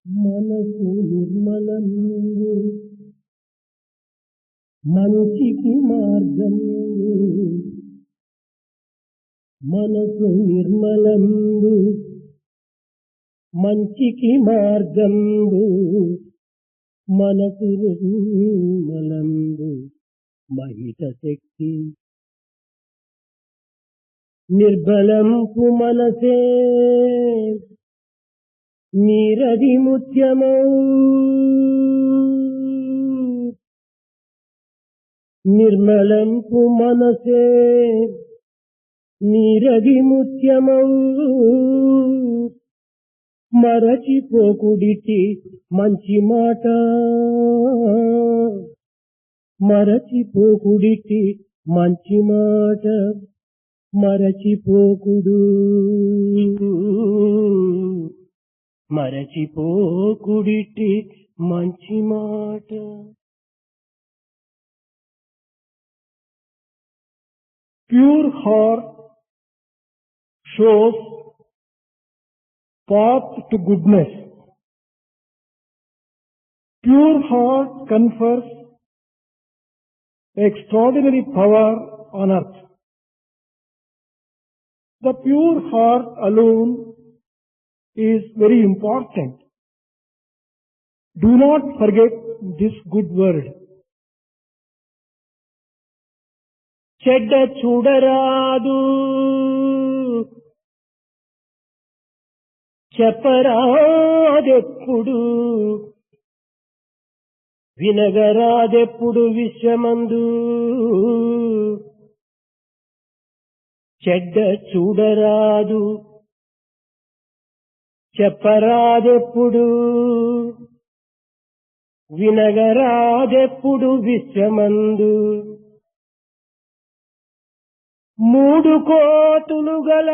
మనసు నిర్మలంబు మంచికి మార్గంబు. మనసు నిర్మలంబు మంచికి మార్గంబు. మనసు నిర్మలంబు మహిత శక్తి. నిర్బలంపు మనసే నీరది ముత్యమౌ. నిర్మలంపు మనసే నీరది ముత్యమౌ. మరచిపోకుడిటి మంచి మాట. మరచిపోకుడిటి మంచి మాట. మరచిపోకుడు. మరచిపోకుడిటి మంచి మాట. Pure heart shows path to goodness. Pure heart confers extraordinary power on earth. The pure heart alone is very important. Do not forget this good word. చెడ్డ చూడరాదు చెప్పరాదెప్పుడు. వినగరాదెప్పుడు విశ్వమందు. చెడ్డ చూడరాదు చెప్పరాదెప్పుడు. వినగరాదెప్పుడు విశ్వమందు. మూడు కోతులు గల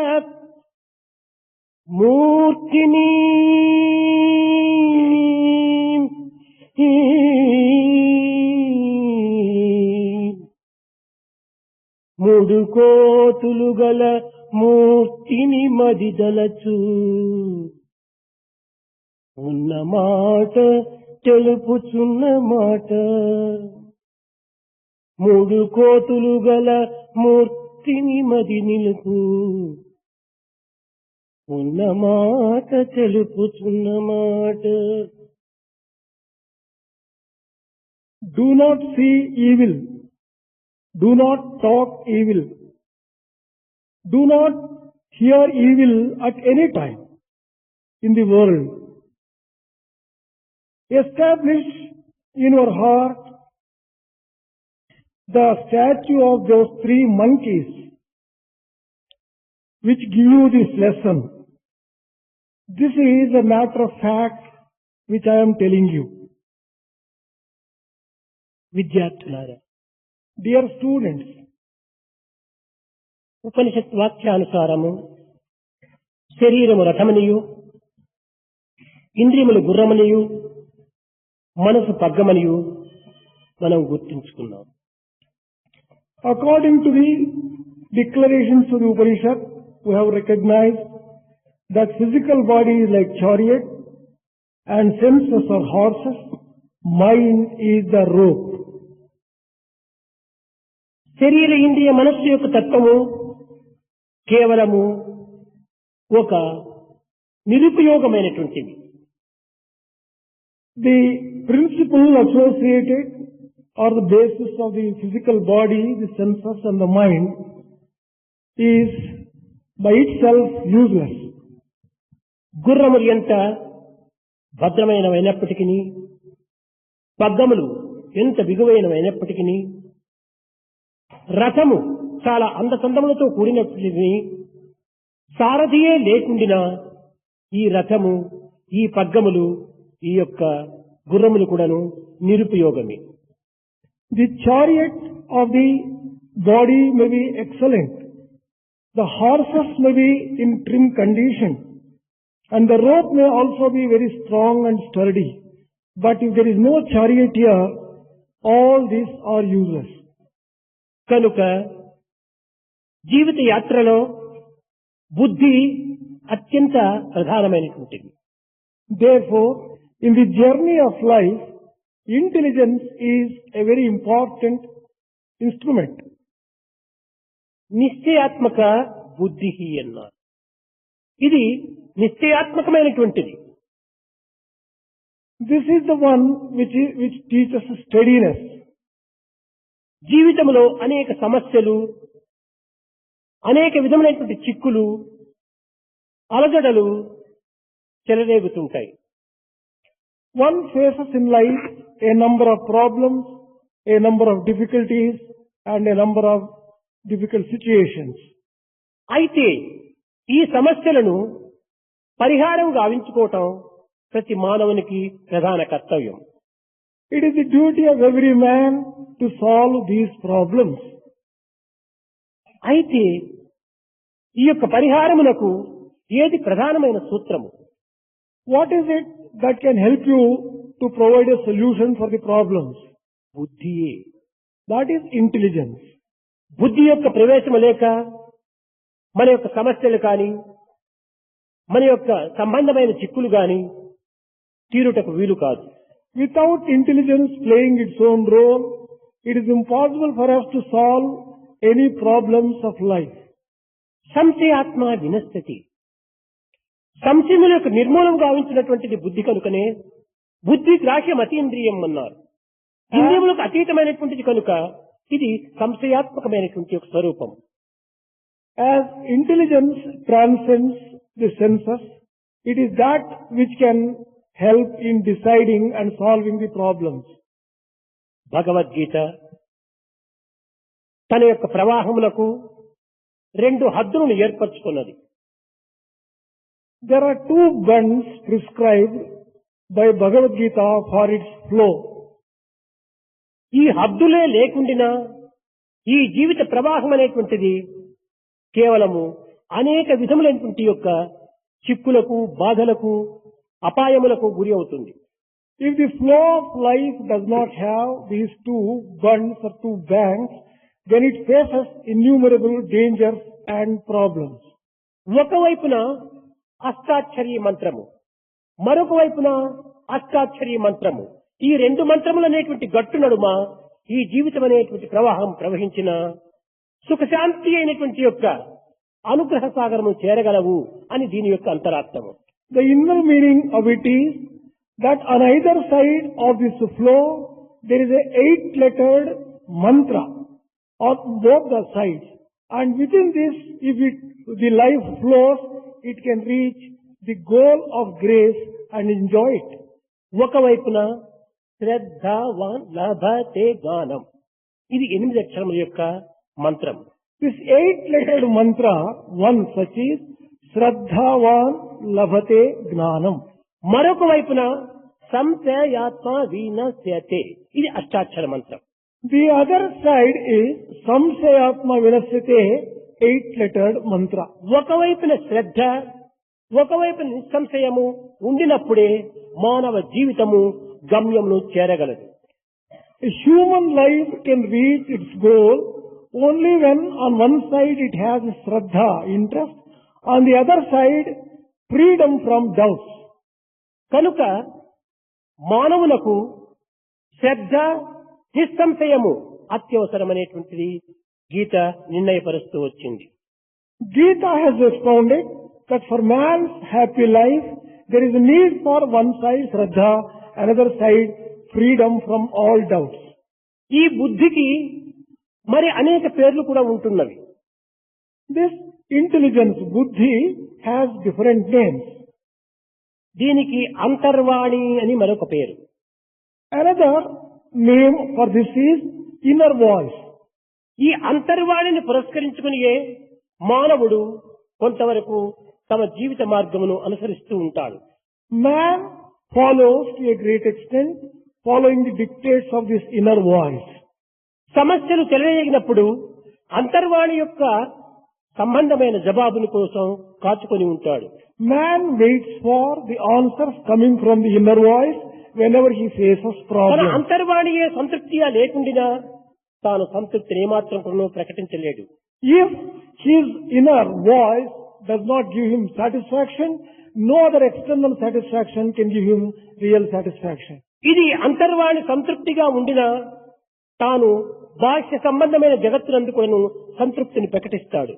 మూర్తిని మూడు కోతులు గల మూర్తిని మదిదలచు. ఉన్న మాట తెలుపుచున్న మాట. మూడు కోతులు గల మూర్తిని మది నిలుపు. ఉన్న మాట తెలుపుచున్న మాట. Do not see evil. Do not talk evil. Do not hear evil at any time in the world. Establish in your heart the statue of those three monkeys which give you this lesson. This is a matter of fact which I am telling you. విద్యార్థులారా, Dear students, ఉపనిషత్ వాక్యానుసారము శరీరము రథమనియు, ఇంద్రియములు గుర్రమనియు, మనసు పగ్గమనియు మనం గుర్తించుకున్నాం. according to the declarations of the Upanishad, we have recognized that physical body is like chariot and senses are horses, mind is the rope. శరీర ఇంద్రియ మనస్సు యొక్క తత్వము కేవలము ఒక నిరుపయోగమైనటువంటిది. The principle associated or the basis of the physical body, the senses and the mind is by itself useless. గుర్రములు ఎంత భద్రమైనవైనప్పటికీ, పగ్గములు ఎంత బిగువైనవైనప్పటికీ, రథము చాలా అందచందములతో కూడినప్పటికీ, సారథియే లేకుండినా ఈ రథము, ఈ పగ్గములు, ఈ యొక్క గుర్రములు కూడాను నిరుపయోగమే. The chariot of the body may be excellent. The horses may be in trim condition. And the rope may also be very strong and sturdy. But if there is no charioteer, all these are useless. కనుక జీవిత యాత్రలో బుద్ధి అత్యంత ప్రధానమైనటువంటిది. Therefore, In the journey of life, intelligence is a very important instrument. నిశ్చయాత్మక బుద్ధి అన్నారు. ఇది నిశ్చయాత్మకమైనటువంటిది. This is the one which teaches steadiness. జీవితంలో అనేక సమస్యలు, అనేక విధములైనటువంటి చిక్కులు, అలజడలు చెలరేగుతుంటాయి. One faces in life a number of problems, a number of difficulties, and a number of difficult situations. అయితే ఈ సమస్యలను పరిహారం గావించుకోవటం ప్రతి మానవునికి ప్రధాన కర్తవ్యం. It is the duty of every man to solve these problems. అయితే ఈ యొక్క పరిహారమునకు ఏది ప్రధానమైన సూత్రము? What is it that can help you to provide a solution for the problems? బుద్ధియే. That is intelligence. బుద్ధి యొక్క ప్రవేశము లేక మన యొక్క సమస్యలు కాని, మన యొక్క సంబంధమైన చిక్కులు గాని తీరుటకు వీలు కాదు. Without intelligence playing its own role, it is impossible for us to solve any problems of life. సంశయాత్మ వినశ్యతి. సంశయముల యొక్క నిర్మూలన గావించినటువంటిది బుద్ధి కనుకనే బుద్ధి గ్రాహ్యం అతీంద్రియం అన్నారు. ఇంద్రియములకు అతీతమైనటువంటిది కనుక ఇది సంశయాత్మకమైనటువంటి ఒక స్వరూపం. As intelligence transcends the senses, it is that which can help in deciding and solving the problems. Bhagavad Gita తన యొక్క ప్రవాహములకు రెండు హద్దులను ఏర్పరచుకున్నది. There are two guns prescribed by Bhagavad Gita for its flow. ఈ హద్దులే లేకుండినా ఈ జీవిత ప్రవాహం అనేటువంటిది కేవలము అనేక విధములైనటువంటి యొక్క చిక్కులకు, బాధలకు, అపాయములకు గురి అవుతుంది. If the flow of life does not have these two guns or two banks, then it faces innumerable dangers and problems. ఒకవైపున అష్టాక్షరీ మంత్రము, మరొక వైపున అష్టాక్షరీ మంత్రము. ఈ రెండు మంత్రములు అనేటువంటి గట్టు నడుమ ఈ జీవితం అనేటువంటి ప్రవాహం ప్రవహించిన సుఖశాంతి అయినటువంటి యొక్క అనుగ్రహ సాగరము చేరగలవు అని దీని యొక్క అంతరార్థము. The inner meaning of it is that on either side of this flow there is a 8-lettered mantra on both the sides, and within this, if the life flows, it can reach the goal of grace and enjoy it. ఒకవైపున శ్రద్ధావాన్ లభతే గానం. ఇది 8 అక్షరముల యొక్క మంత్రం. This 8-lettered mantra, one such is Shraddhavan Labhate Gnanam. మరొక వైపున సంశయాత్మ వినశ్యతే. ఇది అష్టాక్షర మంత్రం. The other side is Samsayatma Vinasyate, 8-lettered mantra. ఒకవైపున శ్రద్ధ, ఒకవైపున నిస్సంశయము ఉండినప్పుడే మానవ జీవితము గమ్యమును చేరగలదు. A human life can reach its goal only when on one side it has Shraddha, interest, on the other side freedom from doubts. కనుక మానవులకు శ్రద్ధ, నిస్సంశయము అత్యవసరమైనటువంటిది గీత నిర్ణయపరుస్తూ వచ్చింది. Gita has expounded that for man's happy life there is a need for one side Shraddha, another side freedom from all doubts. ఈ బుద్ధికి మరి అనేక పేర్లు కూడా ఉంటున్నవి. This intelligence, buddhi, has different names. దీనికి అంతర్వాణి అని మరొక పేరు. Another name for this is inner voice. ఈ అంతర్వాణిని పురస్కరించుకునియే మానవుడు కొంతవరకు తమ జీవిత మార్గమును అనుసరిస్తూ ఉంటాడు. Man follows to a great extent following the dictates of this inner voice. సమస్యలు తెలియగినప్పుడు అంతర్వాణి యొక్క సంబంధమైన జవాబుల కోసం కాచుకొని ఉంటాడు. Man waits for the answers coming from the inner voice whenever he faces తన problems. అంతర్వాణియే సంతృప్తిగా లేకుండా తాను సంతృప్తిని ఏమాత్రం కూడా ప్రకటించలేడు. If his inner voice does not give him satisfaction, no other external satisfaction can give him real satisfaction. ఇది అంతర్వాణి సంతృప్తిగా ఉండిన తాను బాహ్య సంబంధమైన జగత్తునందుకు సంతృప్తిని ప్రకటిస్తాడు.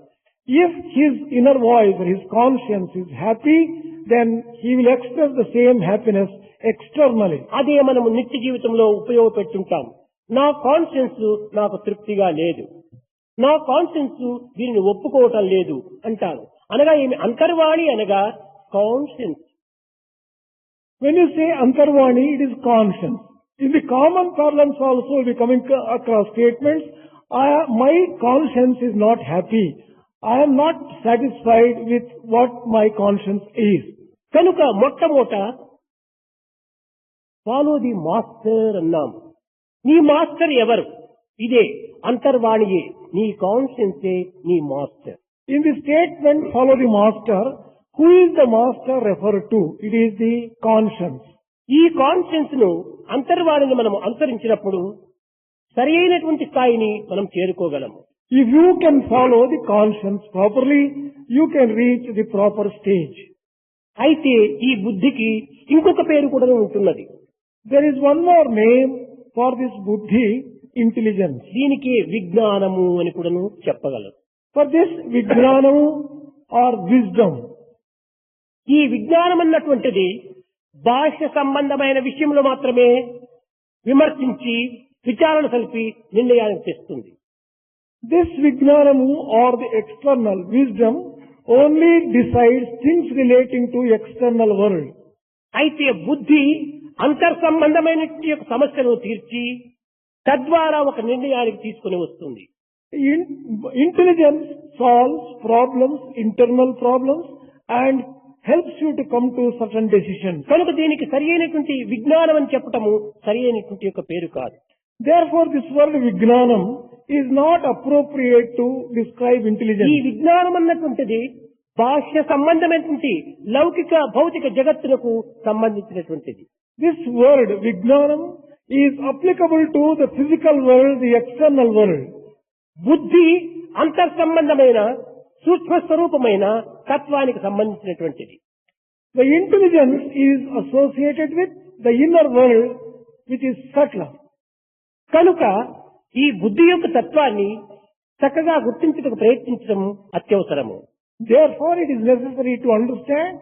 If his inner voice or his conscience is happy, then he will express the same happiness externally. అదే మనము నిత్య జీవితంలో ఉపయోగపెట్టుంటాం. నా కాన్షియన్స్ నాకు తృప్తిగా లేదు, నా కాన్షియన్స్ దీనిని ఒప్పుకోవటం లేదు అంటాను. అనగా ఏమి? అంతర్వాణి అనగా conscience. When you say Antarvani, it is conscience. In the common parlance also we coming across statements, my conscience is not happy. I am not satisfied with what my conscience is. కనుక మొట్టమొదట follow the master అన్నాం. నీ master ఎవరు? ఇదే అంతర్వాణియే, నీ కాన్షియన్సే నీ master. In the statement, follow the master, who is the master referred to? It is the conscience. ఈ conscience ను అంతర్వాణిని మనం అనుసరించినప్పుడు సరి అయినటువంటి స్థాయిని మనం చేరుకోగలము. If you can follow the conscience properly, you can reach the proper stage. అయితే ఈ బుద్ధికి ఇంకొక పేరు కూడా ఉంటున్నది. There is one more name for this buddhi, intelligence. దీనికి విజ్ఞానము అని కూడా చెప్పగలరు. For this vijnanam or wisdom. ఈ విజ్ఞానం అన్నటువంటిది బాహ్య సంబంధమైన విషయంలో మాత్రమే విమర్శించి విచారణ సలిపి నిర్ణయానికి తెస్తుంది. This vijnanam or the external wisdom only decides things relating to external world. అయితే బుద్ధి అంతర్ సంబంధమైన సమస్యను తీర్చి తద్వారా ఒక నిర్ణయానికి తీసుకుని వస్తుంది. Intelligence solves problems, internal problems, and helps you to come to certain decisions. కనుక దీనికి సరి అయినటువంటి విజ్ఞానం అని చెప్పటము సరి అయినటువంటి యొక్క పేరు కాదు. Therefore, this word vijnanam is not appropriate to describe intelligence. ఈ విజ్ఞానం అన్నటువంటిది బాహ్య సంబంధమైనటువంటి లౌకిక భౌతిక జగత్తులకు సంబంధించినటువంటిది. This word vijnanam is applicable to the physical world, the external world. బుద్ధి అంతర్ సంబంధమైన సూక్ష్మ స్వరూపమైన తత్వానికి సంబంధించినటువంటిది. The intelligence is associated with the inner world, which is subtler. కనుక ఈ బుద్ధి యొక్క తత్వాన్ని చక్కగా గుర్తించుటకు ప్రయత్నించడం అత్యవసరము. Therefore, it is necessary to understand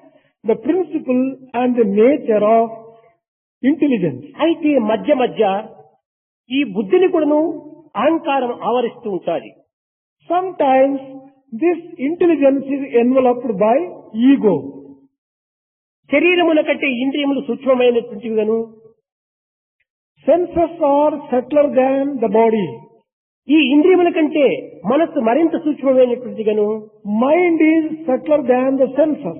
the principle and the nature of intelligence. అయితే మధ్య మధ్య ఈ బుద్ధిని కూడాను అహంకారం ఆవరిస్తూ ఉంటాది. Sometimes this intelligence is enveloped by ego. శరీరముల కంటే ఇంద్రియములు సూక్ష్మమైనటువంటివిగాను, Senses are subtler than the body. ఈ ఇంద్రియముల కంటే మనస్సు మరింత సూక్ష్మమైనటువంటిగాను, Mind is subtler than the senses.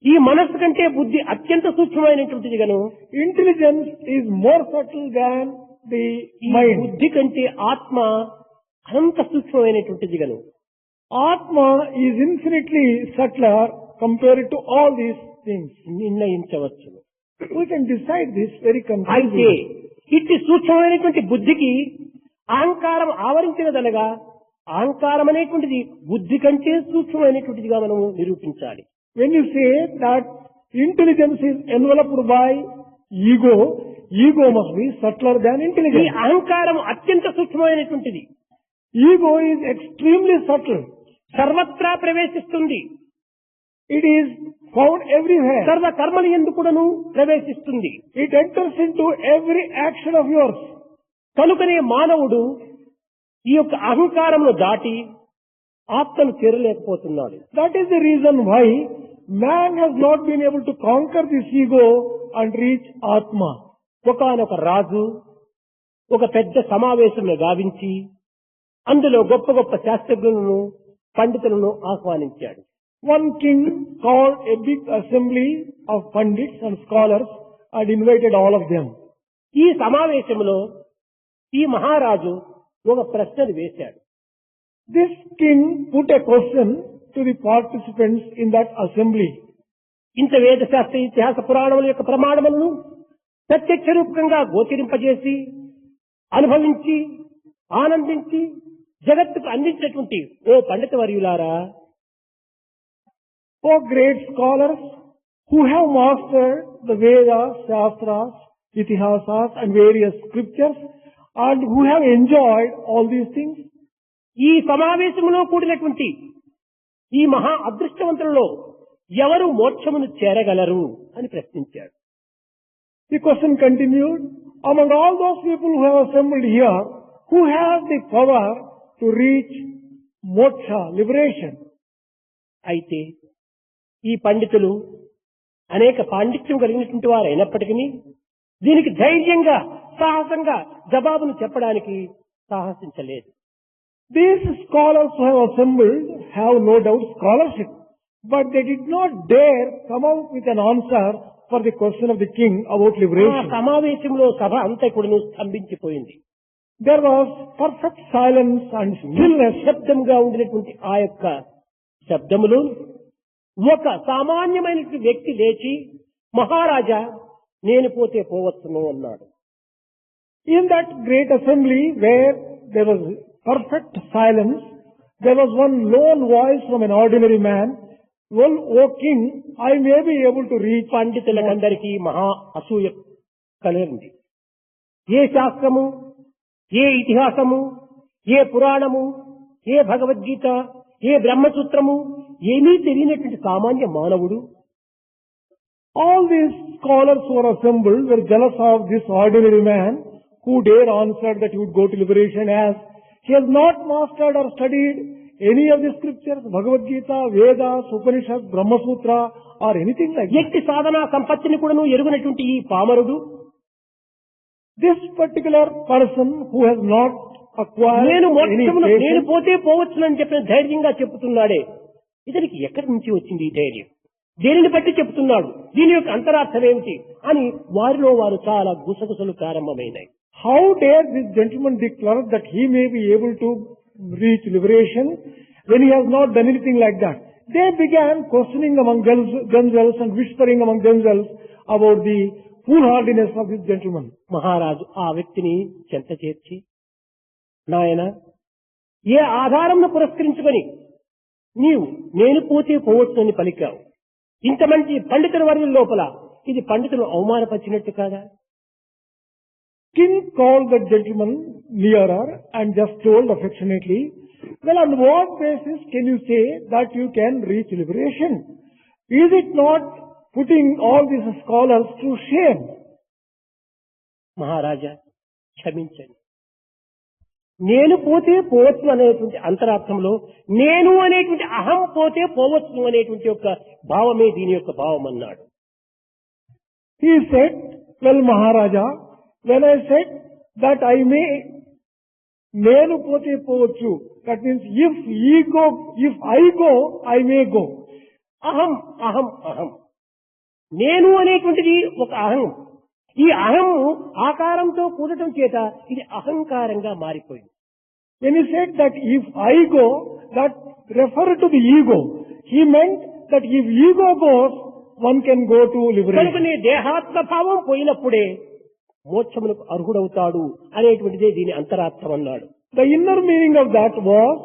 ఈ మనస్సు కంటే బుద్ధి అత్యంత సూక్ష్మమైనటువంటిదిగాను, Intelligence is more subtle than the ఈ mind. బుద్ధి కంటే ఆత్మ అనంత సూక్ష్మమైనటువంటిదిగాను. Atma is infinitely subtler compared to all these things. నిర్ణయించవచ్చు. We can decide this very అయితే conclusively. ఇట్టి సూక్ష్మమైనటువంటి బుద్ధికి అహంకారం ఆవరించినదనగా అహంకారం అనేటువంటిది బుద్ధి కంటే సూక్ష్మమైనటువంటిదిగా మనము నిరూపించాలి. When you say that intelligence is enveloped by ego, ego must be subtler than ఈ intelligence. అహంకారం అత్యంత సూక్ష్మమైనటువంటిది, Ego is extremely subtle. సర్వత్రా ప్రవేశిస్తుంది, It is found everywhere. సర్వ కర్మలు ఎందుకును ప్రవేశిస్తుంది. It enters into every action of yours. కనుకనే మానవుడు ఈ యొక్క అహంకారమును దాటి ఆత్మను చేరలేకపోతున్నాడు. That is the reason why man has not been able to conquer this ego and reach Atma. ఒకానొక రాజు ఒక పెద్ద సమావేశంలో గావించి అందులో గొప్ప గొప్ప శాస్త్రజ్ఞులను పండితులను ఆహ్వానించాడు. One king called a big assembly of pandits and scholars and invited all of them. ఈ సమావేశంలో ఈ మహారాజు ఒక ప్రశ్నను వేశాడు. This king put a question to the participants in that assembly. ఇంత వేద శాస్త్ర ఇతిహాస పురాణముల యొక్క ప్రమాణములను ప్రత్యక్ష రూపకంగా గోచరింపజేసి అనుభవించి ఆనందించి జగత్తుకు అందించినటువంటి ఓ పండిత వర్యులారా, O great scholars, who have mastered the Vedas, Shastras, Itihasas and various scriptures and who have enjoyed all these things. ఈ సమావేశంలో కూడినటువంటి ఈ మహా అదృష్టవంతులలో ఎవరు మోక్షమును చేరగలరు అని ప్రశ్నించాడు. The question continued, among all those people who have assembled here, who have the power to reach moksha, liberation? అయితే ఈ పండితులు అనేక పాండిత్యం కలిగినటువంటి వారు అయినప్పటికీ దీనికి ధైర్యంగా సాహసంగా జవాబును చెప్పడానికి సాహసించలేదు. These scholars who have assembled have no doubt scholarship, but they did not dare come out with an answer for the question of the king about ఆ liberation. సమావేశంలో సభ అంతా కూడా స్తంభించిపోయింది. There was perfect silence and stillness. శబ్దంగా ఉండినటువంటి ఆ యొక్క శబ్దములో ఒక సామాన్యమైన వ్యక్తి లేచి, మహారాజా నేను పోతే పోవచ్చును అన్నాడు. In that great assembly where there was perfect silence, there was one lone voice from an ordinary man, well, O king, I may be able to reach. పండితులకందరికీ మహా అసూయ కలిగింది. ఏ శాస్త్రము, ఏ ఇతిహాసము, ఏ పురాణము, ఏ భగవద్గీత, ఏ బ్రహ్మసూత్రము ఏమీ తెలియనటువంటి సామాన్య మానవుడు All these scholars who were assembled were jealous of this ordinary man who dare answer that he would go to liberation, as he has not mastered or studied any of the scriptures, Bhagavad Gita, Vedas, Upanishads, Brahma Sutra or anything like that. వ్యక్తి సాధనా సంపత్తిని కూడాను ఎరుగనటువంటి ఈ పామరుడు This particular person who has not acquired నేను any మోక్షమును నేను patience, పోతే పోవచ్చునని చెప్పిన ధైర్యంగా చెప్తున్నాడే, ఇతనికి ఎక్కడి నుంచి వచ్చింది ఈ ధైర్యం, దేనిని బట్టి చెప్తున్నాడు, దీని యొక్క అంతరార్థం ఏమిటి అని వారిలో వారు చాలా గుసగుసలు ప్రారంభమైనాయి. how dare this gentleman declare that he may be able to reach liberation when he has not done anything like that? They began questioning among themselves and whispering among themselves about the foolhardiness of this gentleman. మహారాజు ఆ వ్యక్తిని చెంత చేర్చి, నాయన ఏ ఆధారంను పురస్కరించుకొని నీవు నేను పోతే పోవచ్చు అని పలికావు, ఇంత మంచి పండితుల వర్గం లోపల ఇది పండితులు అవమానపరిచినట్టు కాదా? King called that gentleman nearer and just told affectionately, well, on what basis can you say that you can reach liberation? Is it not putting all these scholars to shame? మహారాజా క్షమించండి, నేను పోతే పోవచ్చు అనేటువంటి అంతరార్థంలో నేను అనేటువంటి అహం పోతే పోవచ్చు అనేటువంటి యొక్క భావమే దీని యొక్క భావం అన్నాడు. He said, well, Maharaja, when I said that I may, nenu pote povachu, that means if I go, I may go. అహం అహం అహం, నేను అనేటువంటిది ఒక అహం. ఈ అహము ఆకారంతో కూడటం చేత ఇది అహంకారంగా మారిపోయింది. When he said that if I go, that referred to the ego. He meant that if ego goes, one can go to liberation. కనుకనే దేహాత్మ భావం పోయినప్పుడే మోక్షమునకు అర్హుడవుతాడు అనేటువంటిదే దీని అంతరార్థం అన్నాడు. The inner meaning of that was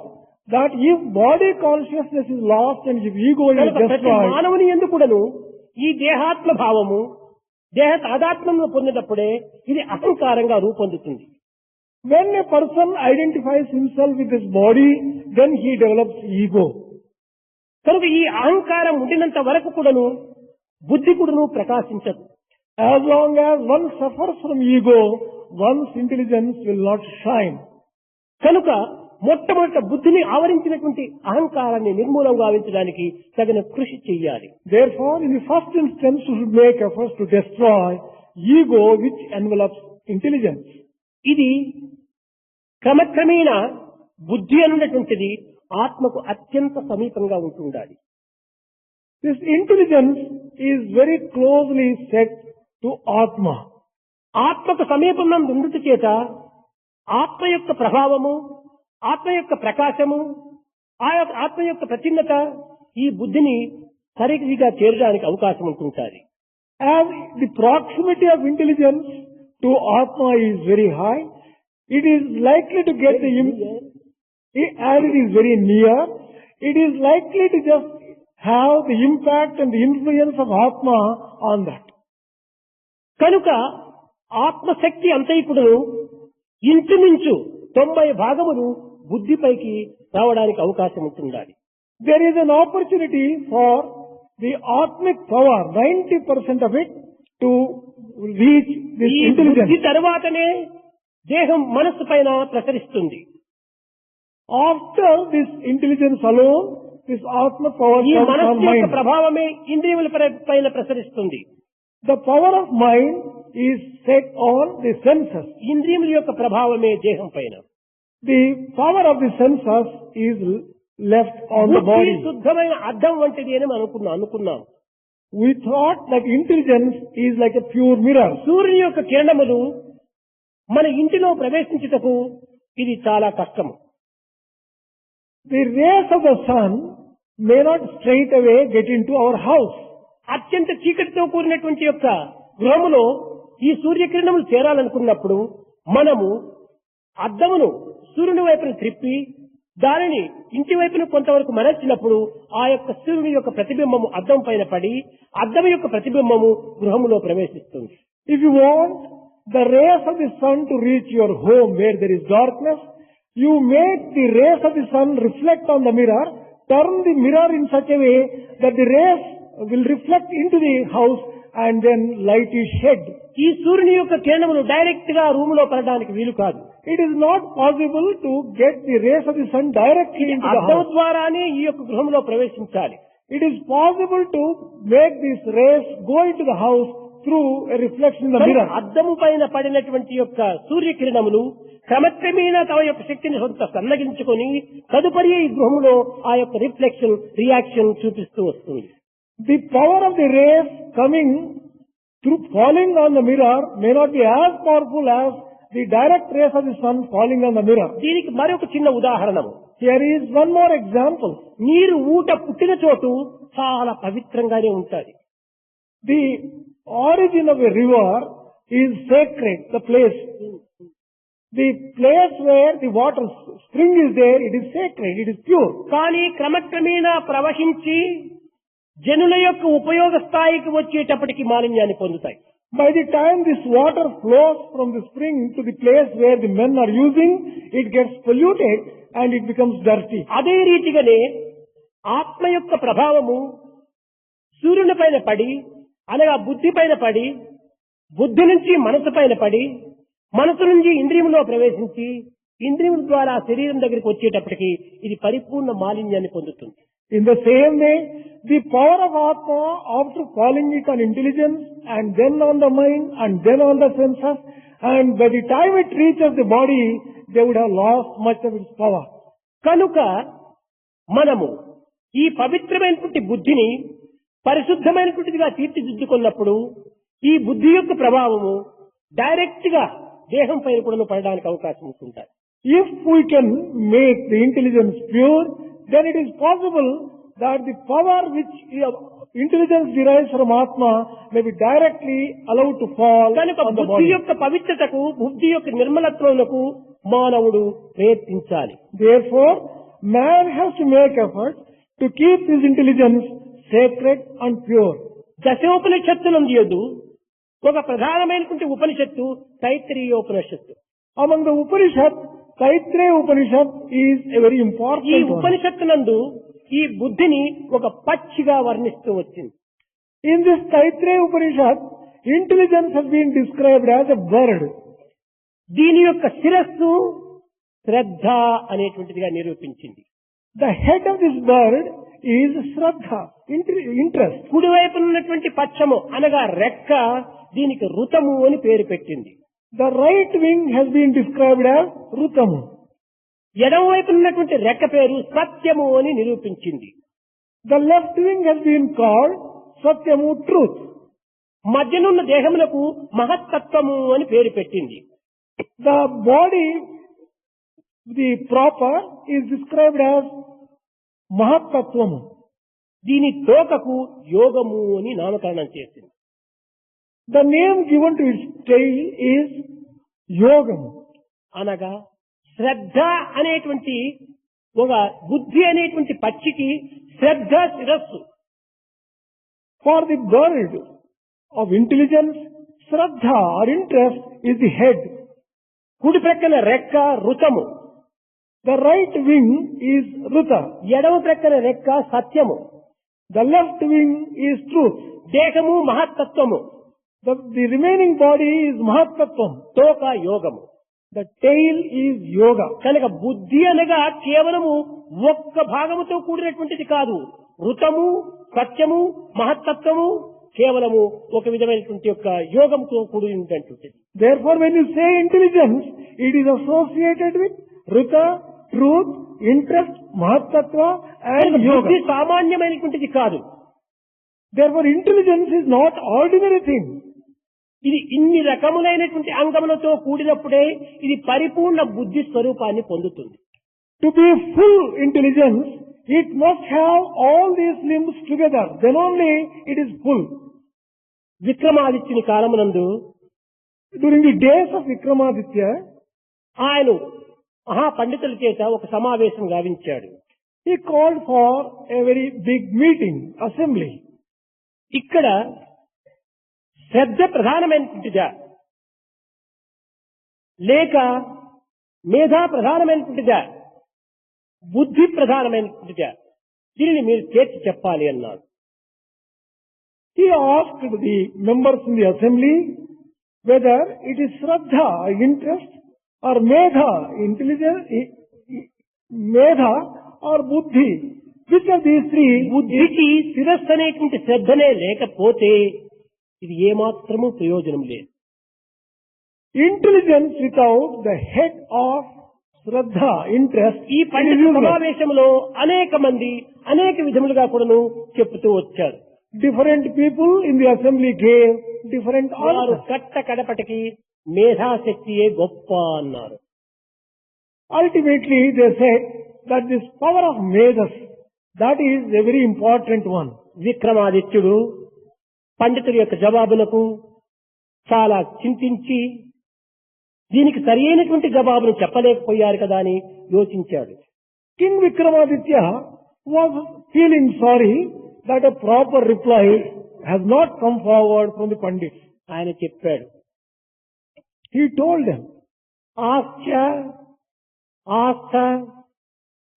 that if body consciousness is lost and if ego is కనుక ప్రతి destroyed, మానవుని ఎందుకుడను ఈ దేహాత్మ భావము దేహ తాదాత్మ్యము పొందినప్పుడే ఇది అహంకారంగా రూపొందుతుంది. when a person identifies himself with his body, then he develops ego. కనుక ఈ అహంకారం ఉండినంత వరకు కూడాను బుద్ధి కూడాను ప్రకాశించదు. As long as one suffers from ego, one's intelligence will not shine. కనుక మొట్టమొదట బుద్ధిని ఆవరించినటువంటి అహంకారాన్ని నిర్మూలం గావించడానికి తగిన కృషి చెయ్యాలి. Therefore, in the first instance, we should make efforts to destroy ego which envelops intelligence. ఇది క్రమక్రమేణా బుద్ధి అన్నటువంటిది ఆత్మకు అత్యంత సమీపంగా ఉంటుండాలి. This intelligence is very closely set to Atma. ఆత్మకు సమీపంలో ఉండుట చేత ఆత్మ యొక్క ప్రభావము, ఆత్మ యొక్క ప్రకాశము, ఆ యొక్క ఆత్మ యొక్క ప్రచిన్నత ఈ బుద్ధిని సరిగ్గా చేరడానికి అవకాశం ఉంటుంటుంది. As the proximity of intelligence to Atma is very high, it is likely to get as it is very near, it is likely to just have the impact and the influence of Atma on that. కనుక ఆత్మశక్తి అంతైకుడును ఇంచుమించు 90% బుద్ధిపైకి రావడానికి అవకాశం ఉంటుండాలి. There is an opportunity for the Atmic power, 90% of it, to reach this ఈ intelligence. బుద్ధి తర్వాతనే దేహం మనస్సు పైన ప్రసరిస్తుంది. After this intelligence alone, this Atma power ఈ comes on మనస్సు యొక్క mind. ప్రభావమే ఇంద్రియముల పైన ప్రసరిస్తుంది. The power of mind is set on the senses. ఇంద్రియముల యొక్క ప్రభావమే దేహం పైన. The power of the senses is left on the బుద్ధి body. శుద్ధమైన అద్దం వంటిది అని అనుకున్నాం. We thought that intelligence is like a pure mirror. సూర్యుని యొక్క కిరణములు మన ఇంటిలో ప్రవేశించుటకు ఇది చాలా కష్టము. The rays of the sun may not straight away get into our house. అత్యంత చీకటితో కూడినటువంటి యొక్క గృహములో ఈ సూర్యకిరణములు చేరాలనుకున్నప్పుడు మనము అద్దమును సూర్యుని వైపును త్రిప్పి దానిని ఇంటి వైపును కొంతవరకు మరల్చినప్పుడు ఆ యొక్క సూర్యుని యొక్క ప్రతిబింబము అద్దం పైన పడి అద్దం యొక్క ప్రతిబింబము గృహములో ప్రవేశిస్తుంది. If you want the rays of the sun to reach your home where there is darkness, you make the rays of the sun reflect on the mirror, turn the mirror in such a way that the rays will reflect into the house and then light is shed. ఈ సూర్యుని యొక్క కిరణములు direct గా రూములో పడడానికి వీలు కాదు. It is not possible to get the rays of the sun directly into the అద్దం house. ద్వారానే ఈ యొక్క గృహంలో ప్రవేశించాలి. It is possible to make these rays go into the house through a reflection in the mirror. అద్దము పైన పడినటువంటి యొక్క సూర్యకిరణములు క్రమక్రమేణా తమ యొక్క శక్తిని సొంత సన్నగించుకొని తదుపరి ఈ గృహంలో ఆ యొక్క రిఫ్లెక్షన్ రియాక్షన్ చూపిస్తూ వస్తుంది. The power of the rays coming through falling on the mirror may not be as powerful as the direct rays of the sun falling on the mirror. దీనికి మరొక చిన్న ఉదాహరణము. Here is one more example. నీరు ఊట పుట్టిన చోటు చాలా పవిత్రంగానే ఉంటుంది. The origin of a river is sacred, the place. The place where the water spring is there, it is sacred, it is pure. కానీ క్రమక్రమేణా ప్రవహించి జనుల యొక్క ఉపయోగ స్థాయికి వచ్చేటప్పటికి మాలిన్యాన్ని పొందుతాయి. By the time this water flows from the spring to the place where the men are using, it gets polluted and it becomes dirty. అదే రీతిగానే ఆత్మ యొక్క ప్రభావము సూర్యుని పైన పడి అనగా బుద్ధి పైన పడి బుద్ధి నుంచి మనసు పైన పడి మనసు నుంచి ఇంద్రియములో ప్రవేశించి ఇంద్రియముల ద్వారా శరీరం దగ్గరికి వచ్చేటప్పటికి ఇది పరిపూర్ణ మాలిన్యాన్ని పొందుతుంది. In the same way, the power of Atma, after calling it on intelligence and then on the mind and then on the senses, and by the time it reaches the body, they would have lost much of its power. కనుక మనము ఈ పవిత్రమైనటువంటి బుద్ధిని పరిశుద్ధమైనటువంటిదిగా తీర్చిదిద్దుకున్నప్పుడు ఈ బుద్ధి యొక్క ప్రభావము direct గా దేహం పైన కూడా పడడానికి అవకాశం ఉంటుంటాయి. If we can make the intelligence pure, then it is possible that the power which intelligence derives from Atma may be directly allowed to fall కనుక on the బుద్ధి body. యొక్క పవిత్రతకు బుద్ధి యొక్క నిర్మలత్వములకు మానవుడు ప్రయత్నించాలి. Therefore, man has to make effort to keep his intelligence sacred and pure. దశోపనిషత్తులందు ఒక ప్రధానమైనటువంటి ఉపనిషత్తు తైత్రీయోపనిషత్తు. Among the Upanishad, Taittiriya Upanishad is a very ఈ important one. ఉపనిషత్తునందు ఈ బుద్ధిని ఒక పక్షిగా వర్ణిస్తూ వచ్చింది. In this Taittiriya Upanishad, intelligence has been described as a bird. దీని యొక్క శిరస్సు శ్రద్ధ అనేటువంటిదిగా నిరూపించింది. The head of this bird is Shraddha, interest. కుడివైపు ఉన్నటువంటి పక్షము అనగా రెక్క దీనికి ఋతము అని పేరు పెట్టింది. The right wing has been described as Rutamu. ఎడమ వైపు ఉన్నటువంటి రెక్క పేరు సత్యము అని నిరూపించింది. The left wing has been called Satyamu, truth. మధ్యనున్న దేహమునకు మహత్తత్వము అని పేరు పెట్టింది. The body, the proper, is described as Mahattattvamu. దీని తోకకు యోగము అని నామకరణం చేసింది. The name given to its tail is Yogam. అనగా శ్రద్ధ అనేటువంటి ఒక బుద్ధి అనేటువంటి పక్షికి శ్రద్ధ శిరస్సు For the bird of intelligence, Shraddha or interest is the head. కుడి ప్రక్కన రెక్క ఋతము, The right wing is Ruta. ఎడమ ప్రక్కన రెక్క సత్యము, The left wing is truth. దేహము మహత్తత్వము, The remaining body is Mahatattvam. తోక యోగము. The tail is Yoga. కనుక బుద్ధి అనగా కేవలము ఒక్క భాగముతో కూడినటువంటిది కాదు. ఋతము, సత్యము, మహత్తత్వము కేవలము ఒక విధమైనటువంటి యొక్క యోగంతో కూడినటువంటిది. Therefore, when you say intelligence, it is associated with Ruta, truth, interest, Mahatattva and బుద్ధి Yoga. సామాన్యమైనటువంటిది కాదు. Therefore, intelligence is not ordinary thing. ఇది ఇన్ని రకములైనటువంటి అంగములతో కూడినప్పుడే ఇది పరిపూర్ణ బుద్ధి స్వరూపాన్ని పొందుతుంది. To be full intelligence, it must have all these limbs together. Then only it is full. విక్రమాదిత్యుని కాలమునందు During the days of Vikramaditya, ఆయన మహాపండితుల చేత ఒక సమావేశం గావించాడు. he called for a very big meeting, assembly. ఇక్కడ శ్రద్ధ ప్రధానమైనటువంటిదా లేక మేధా ప్రధానమైనటువంటిదా బుద్ధి ప్రధానమైనటువంటిదా దీనిని మీరు తేల్చి చెప్పాలి అన్నాడు. He asked the members in the assembly whether it is Shraddha, interest, or Medha, intelligence, Medha or Buddhi. Which of these three? బుద్ధికి శిరస్సు అనేటువంటి శ్రద్ధనే లేకపోతే ఇది ఏమాత్రము ప్రయోజనం లేదు. Intelligence without the head of Shraddha, interest, ఈ it is పండిత useless. సమావేశంలో అనేక మంది అనేక విధములుగా కూడాను చెప్తూ వచ్చారు. Different people in the assembly gave different వారు answers. కట్ట కడపటికి మేధాశక్తియే గొప్ప అన్నారు. Ultimately, they said that this power of Medas, that is a very important one. విక్రమాదిత్యుడు పండితుల యొక్క జవాబులకు చాలా చింతించి దీనికి సరైనటువంటి జవాబును చెప్పలేకపోయారు కదా అని యోచించాడు. King Vikramaditya was feeling sorry that a proper reply has not come forward from the Pandits. ఆయన చెప్పాడు, He told them, ఆస్థ ఆస్థ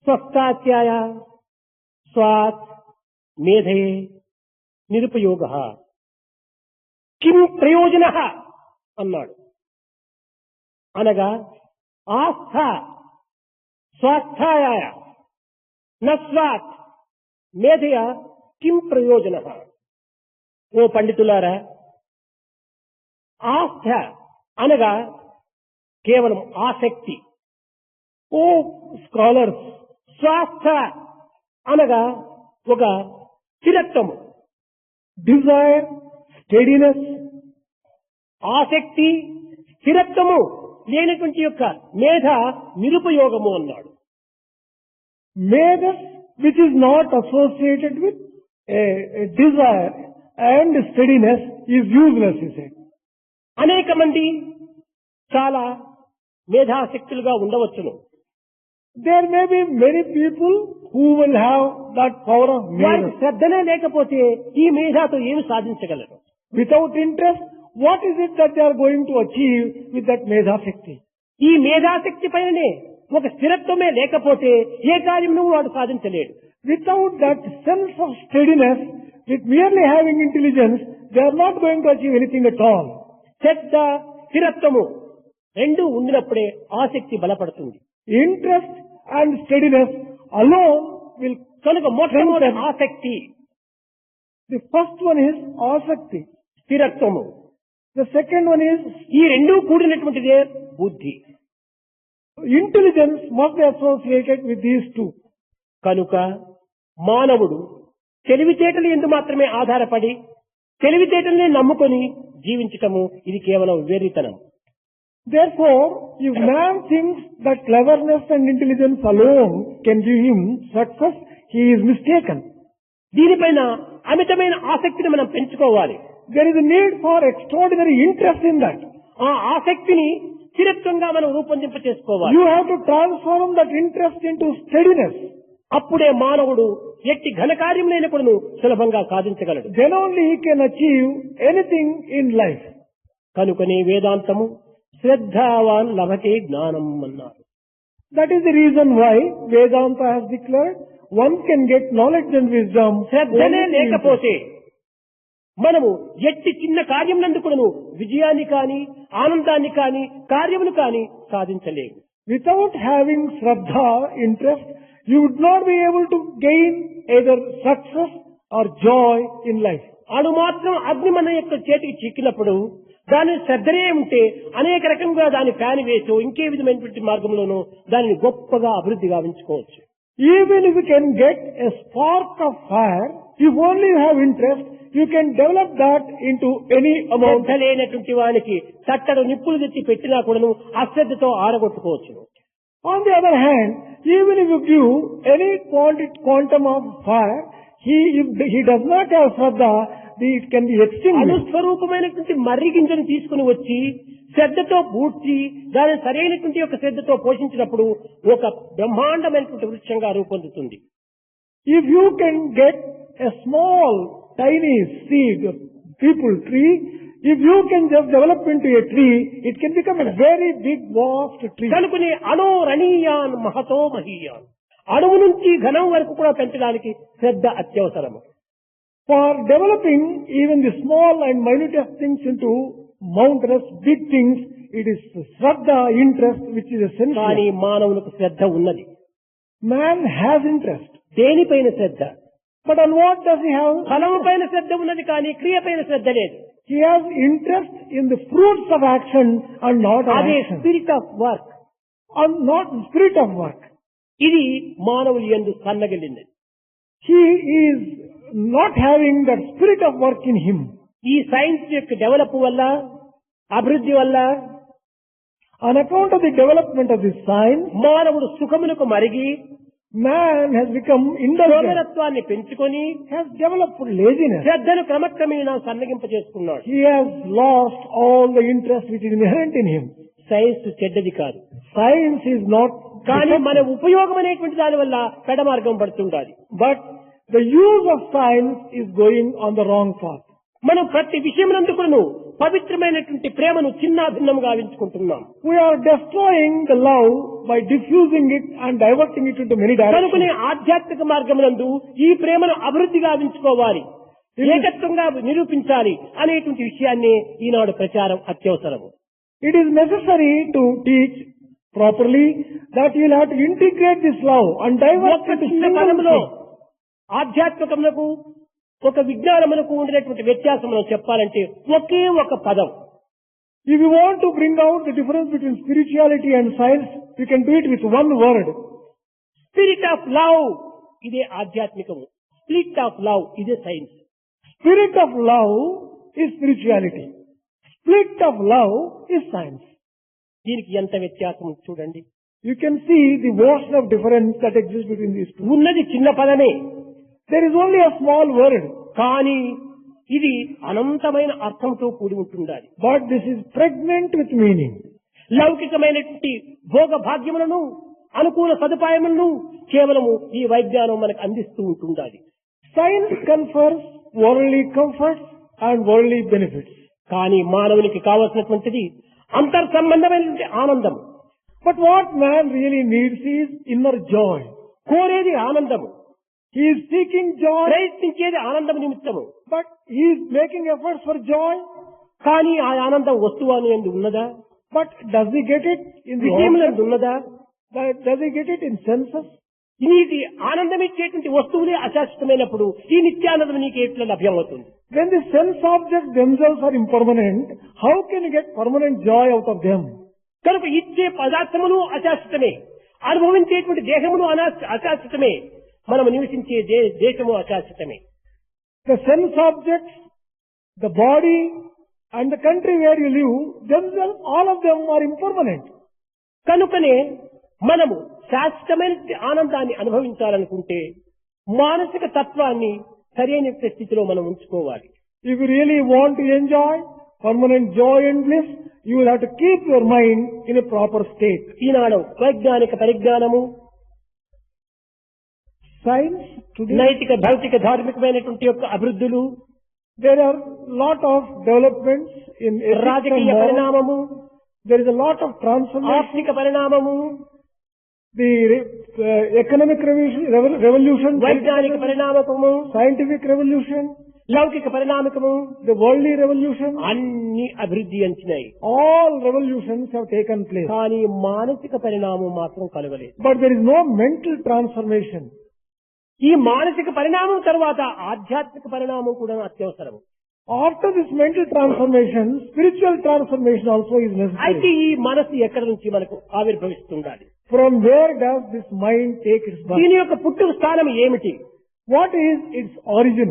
స్వస్థాత్యాయ స్వాత్ మేధయే నిరుపయోగ కిం ప్రయోజన అన్నాడు. అనగా ఆస్థ స్వాస్థాయ నస్వాత్ మేధయ కిం ప్రయోజన. ఓ పండితులారా, ఆస్థ అనగా కేవలం ఆసక్తి. O scholars, స్వాస్థ అనగా ఒక స్థిరత్వము. desire, steadiness, ఆసక్తి స్థిరత్వము లేనటువంటి యొక్క మేధ నిరుపయోగము అన్నాడు. Medas which is not associated with a desire and steadiness is useless, he said. అనేక మంది చాలా మేధాశక్తులుగా ఉండవచ్చును. There may be many people who will have that power of వారికి Medas. శ్రద్ధనే లేకపోతే ఈ మేధాతో ఏమి సాధించగలరు? Without interest, what is it that they are going to achieve with that Medha Shakti? ఈ మేధాశక్తి పైననే ఒక స్థిరత్వమే లేకపోతే ఏ కార్యమును వాడు సాధించలేడు. Without that sense of steadiness, with merely having intelligence, they are not going to achieve anything at all. శ్రద్ధ స్థిరత్వము రెండు ఉండినప్పుడే ఆసక్తి బలపడుతుంది. Interest and steadiness alone will. కనుక మొట్టమొదటి ఆసక్తి, The first one is asakti. స్థిరత్వము. The second one is ఈ రెండూ కూడినటువంటిదే బుద్ధి. intelligence must be associated with these two. కనుక మానవుడు తెలివితేటలు ఎందు మాత్రమే ఆధారపడి తెలివితేటల్ని నమ్ముకొని జీవించటము ఇది కేవలం వెర్రితనం. Therefore, if man thinks that cleverness and intelligence alone can give him success, he is mistaken. దీనిపైన అమితమైన ఆసక్తిని మనం పెంచుకోవాలి. There is a need for extraordinary interest in that. ఆ ఆసక్తిని స్థిరత్వంగా మనం రూపొందింప చేసుకోవాలి. You have to transform that interest into steadiness. అప్పుడే మానవుడు ఎట్టి ఘనకార్యములైనప్పుడు సులభంగా సాధించగలడు. Then only he can achieve anything in life. కనుకనే వేదాంతము శ్రద్ధావాన్ లభతే జ్ఞానం అన్నారు. That is the reason why Vedanta has declared one can get knowledge and wisdom. శ్రద్ధనే only through లేకపోతే మనము ఎట్టి చిన్న కార్యమునందుకును విజయాన్ని కాని ఆనందాన్ని కాని కార్యమును కాని సాధించలేము. Without having Shraddha, interest, you would not be able to gain either success or joy in life. అణు మాత్రం అగ్ని మన యొక్క చేతికి చిక్కినప్పుడు దాని శ్రద్ధనే ఉంటే అనేక రకంగా దాని ఫ్యాన్ వేసో ఇంకే విధమైనటువంటి మార్గంలోనూ దానిని గొప్పగా అభివృద్ధి గావించుకోవచ్చు. Even if you can get a spark of fire, if only you have interest, you can develop that into any amount. శ్రద్ధ లేనటువంటి వానికి తట్టడు నిప్పులు తెచ్చి పెట్టినా కూడాను అశ్రద్ధతో ఆరగొట్టుకోవచ్చు. On the other hand, even if you give any quantum of fire, if he does not have Shraddha, it can be extinguished. అనుస్వరూపమైనటువంటి మర్రి గింజను తీసుకుని వచ్చి శ్రద్ధతో పూడ్చి దాని సరైనటువంటి యొక్క శ్రద్ధతో పోషించినప్పుడు ఒక బ్రహ్మాండమైనటువంటి వృక్షంగా రూపొందుతుంది. If you can get a small, tiny seed, people tree, if you can just develop into a tree, it can become a very big, vast tree. కనుకనే అణో రణీయాన్ మహతో మహీయాన్, అణువు నుంచి ఘనం వరకు కూడా పెంచడానికి శ్రద్ధ అత్యవసరము. For developing even the small and minutest things into mountainous big things, it is Shraddha, interest, which is కానీ essential. మానవులకు శ్రద్ధ ఉన్నది. Man has interest. దేనిపైన శ్రద్ధ? But on what does he have? ఫలము పైన శ్రద్ధ ఉన్నది కానీ క్రియ పైన శ్రద్ధ లేదు. He has interest in the fruits of action and not on అదే action. Spirit of work. On not spirit of work. ఇది మానవులు యందు సన్నగిల్లింది. He is not having that spirit of work in him. ఈ సైన్స్ యొక్క develop వల్ల అభివృద్ధి వల్ల On account of the development of the science, మానవుడు సుఖమునకు మరిగి man has become indulgent, సోమరత్వాన్ని పెంచుకొని has developed laziness. శ్రద్ధను క్రమక్రమేణా సన్నగింప చేసుకున్నాడు. He has lost all the interest which is inherent in him. Science చెడ్డది కాదు, Science is not, కానీ మన ఉపయోగం అనేటువంటి దాని వల్ల పెడమార్గం పడుతుండాలి. but the use of science is going on the wrong path. మనం ప్రతి విషయమునందుకును పవిత్రమైనటువంటి ప్రేమను చిన్నాభిన్నంగా గావించుకుంటున్నాం. We are destroying the love by diffusing it and diverting it into many కనుకనే directions. ఆధ్యాత్మిక మార్గమునందు ఈ ప్రేమను అభివృద్ధి గావించుకోవాలి, ఏకత్వంగా నిరూపించాలి అనేటువంటి విషయాన్ని ఈనాడు ప్రచారం అత్యవసరము. It is necessary to teach properly that you will have to integrate this love and divert ఒక్క it to చిన్న single పదములో thing. ఆధ్యాత్మికమునకు ఒక విజ్ఞానమునకు ఉండినటువంటి వ్యత్యాసం చెప్పాలంటే ఒకే ఒక పదం. If you want to bring out the difference between spirituality and science, you can do it with one word. Spirit of love ఇదే ఆధ్యాత్మికము, spirit of love ఇదే science. Spirit of love is spirituality. Spirit of love is science. దీనికి ఎంత వ్యత్యాసం చూడండి. You can see the ocean of difference that exists between these two. ఉన్నది చిన్న పదమే, There is only a small word, కానీ ఇది అనంతమైన అర్థంతో కూడి ఉంటుండాలి. but this is pregnant with meaning. లౌకికమైనటువంటి భోగ భాగ్యములను అనుకూల సదుపాయములను కేవలము ఈ వైజ్ఞానం మనకు అందిస్తూ ఉంటుండాలి. Science confers worldly comforts and worldly benefits. కానీ మానవునికి కావలసినటువంటిది అంతర్ సంబంధమైనటువంటి ఆనందం. But what man really needs is inner joy. కోరేది ఆనందము, He is seeking joy, ప్రయత్నించేది ఆనందం నిమిత్తము. but he is making efforts for joy. కానీ ఆ ఆనందం వస్తువు అని ఉన్నదా? But does he get it in the విషయములందు object? ఉన్నదా? Does he get it in senses? నీకు ఆనందం ఇచ్చేటువంటి వస్తువులే అశాశ్వతమైనప్పుడు ఈ నిత్యానందం నీకు ఎట్లా లభ్యమవుతుంది? When the sense objects themselves are impermanent, how can you get permanent joy out of them? కనుక ఇచ్చే పదార్థములు అశాశ్వతమే, అనుభవించేటువంటి దేహములు అశాశ్వతమే, మనం నివసించే దేశము అశాశ్వతమే. The sense objects, the body, and the country where you live, themselves, all of them are impermanent. కనుకనే మనము శాశ్వతమైన ఆనందాన్ని అనుభవించాలనుకుంటే మానసిక తత్వాన్ని సరైన స్థితిలో మనం ఉంచుకోవాలి. If you really want to enjoy permanent joy and bliss, you will have to keep your mind in a proper state. ఈనాడు వైజ్ఞానిక పరిజ్ఞానము, Science today, నైతిక భౌతిక ధార్మికమైనటువంటి యొక్క అభివృద్ధులు, there are lot of developments in ethics and రాజకీయ morals. పరిణామము, There is a lot of transformation. ఆర్థిక పరిణామము, The economic revolution, వైజ్ఞానిక పరిణామకము, scientific revolution, లౌకిక పరిణామకము, the worldly revolution, అన్ని అభివృద్ధి అంచినాయి. all revolutions have taken place. కానీ మానసిక పరిణామం మాత్రం కలగలేదు. But there is no mental transformation. ఈ మానసిక పరిణామం తర్వాత ఆధ్యాత్మిక పరిణామం కూడా అత్యవసరం. After this mental transformation, spiritual transformation also is అయితే necessary. ఈ మనసు ఎక్కడి నుంచి మనకు ఆవిర్భవిస్తుండాలి? From where does this mind take its birth? దీని యొక్క పుట్టుక స్థానం ఏమిటి? What is its origin?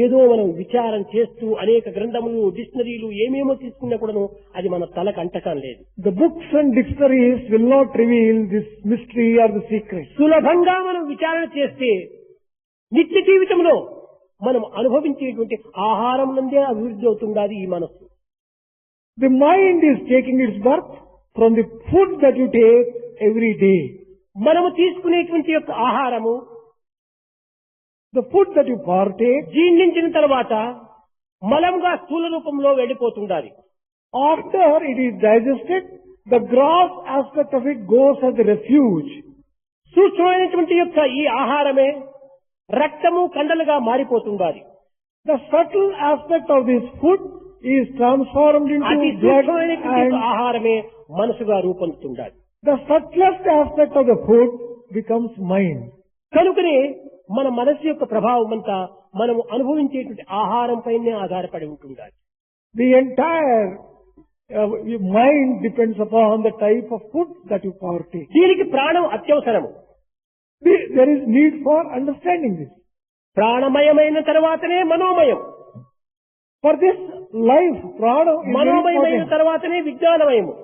ఏదో మనం విచారం చేస్తూ అనేక గ్రంథములు, డిక్షనరీలు ఏమేమో తీసుకున్నా కూడాను అది మన తలకు అంటకం లేదు. The books and dictionaries will not reveal this mystery or the secret. సులభంగా మనం విచారణ చేస్తే నిత్య జీవితంలో మనం అనుభవించేటువంటి ఆహారం నందే అభివృద్ధి అవుతుండాలి ఈ మనస్సు. The mind is taking its birth from the food that you take every day. మనము తీసుకునేటువంటి యొక్క ఆహారము The food that you partake, జీర్ణించిన తర్వాత మలంగా స్థూల రూపంలో వెళ్ళిపోతుండాలి. after it is digested, the gross aspect of it goes as a refuge. సూక్ష్మమైనటువంటి యొక్క ఈ ఆహారమే రక్తము కండలుగా మారిపోతుండాలి. The subtle aspect of this food is transformed అతి into blood సూక్ష్మమైనటువంటి యొక్క and ఆహారమే మనసుగా రూపొందుతుండాలి. the subtlest aspect of the food becomes mind. కనుకనే మన మనసు యొక్క ప్రభావం అంతా మనము అనుభవించేటువంటి ఆహారం పైనే ఆధారపడి ఉంటుండాలి. The entire mind depends upon the type of food that you partake. దీనికి ప్రాణం అత్యవసరము. There is need for understanding this. ప్రాణమయమైన తర్వాతనే మనోమయం, For this life, prana is very మనోమయమైన important. తర్వాతనే విజ్ఞానమయము,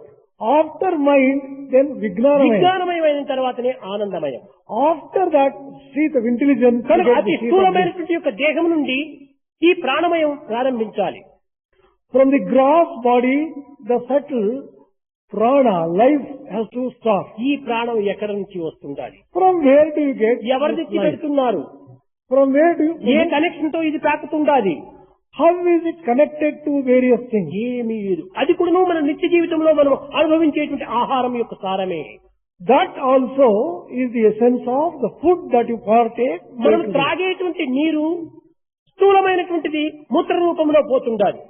After mind, then Vijnanamaya. విజ్ఞానమయమైన తర్వాతనే ఆనందమయం. After that, seat of intelligence. you కనుక get అతి the seat of bliss. స్థూలమైనటువంటి యొక్క దేహం నుండి ఈ ప్రాణమయం ప్రారంభించాలి. From the gross body, the subtle prana, life has to start. ఈ ప్రాణం ఎక్కడి నుంచి వస్తుండాలి? From where do you get ఎవరి this తెచ్చి life? పెడుతున్నారు? From where do A you, connection తో ఇది తాకుతుండాలి? how is it connected to various things? ఏమీ లేదు. అది కూడా మన నిత్య జీవితంలో మనం అనుభవించేటువంటి ఆహారం యొక్క సారమే. That also is the essence of the food that you partake. మనం త్రాగేటువంటి నీరు స్థూలమైనటువంటిది మూత్ర రూపంలో పోతుండాలి.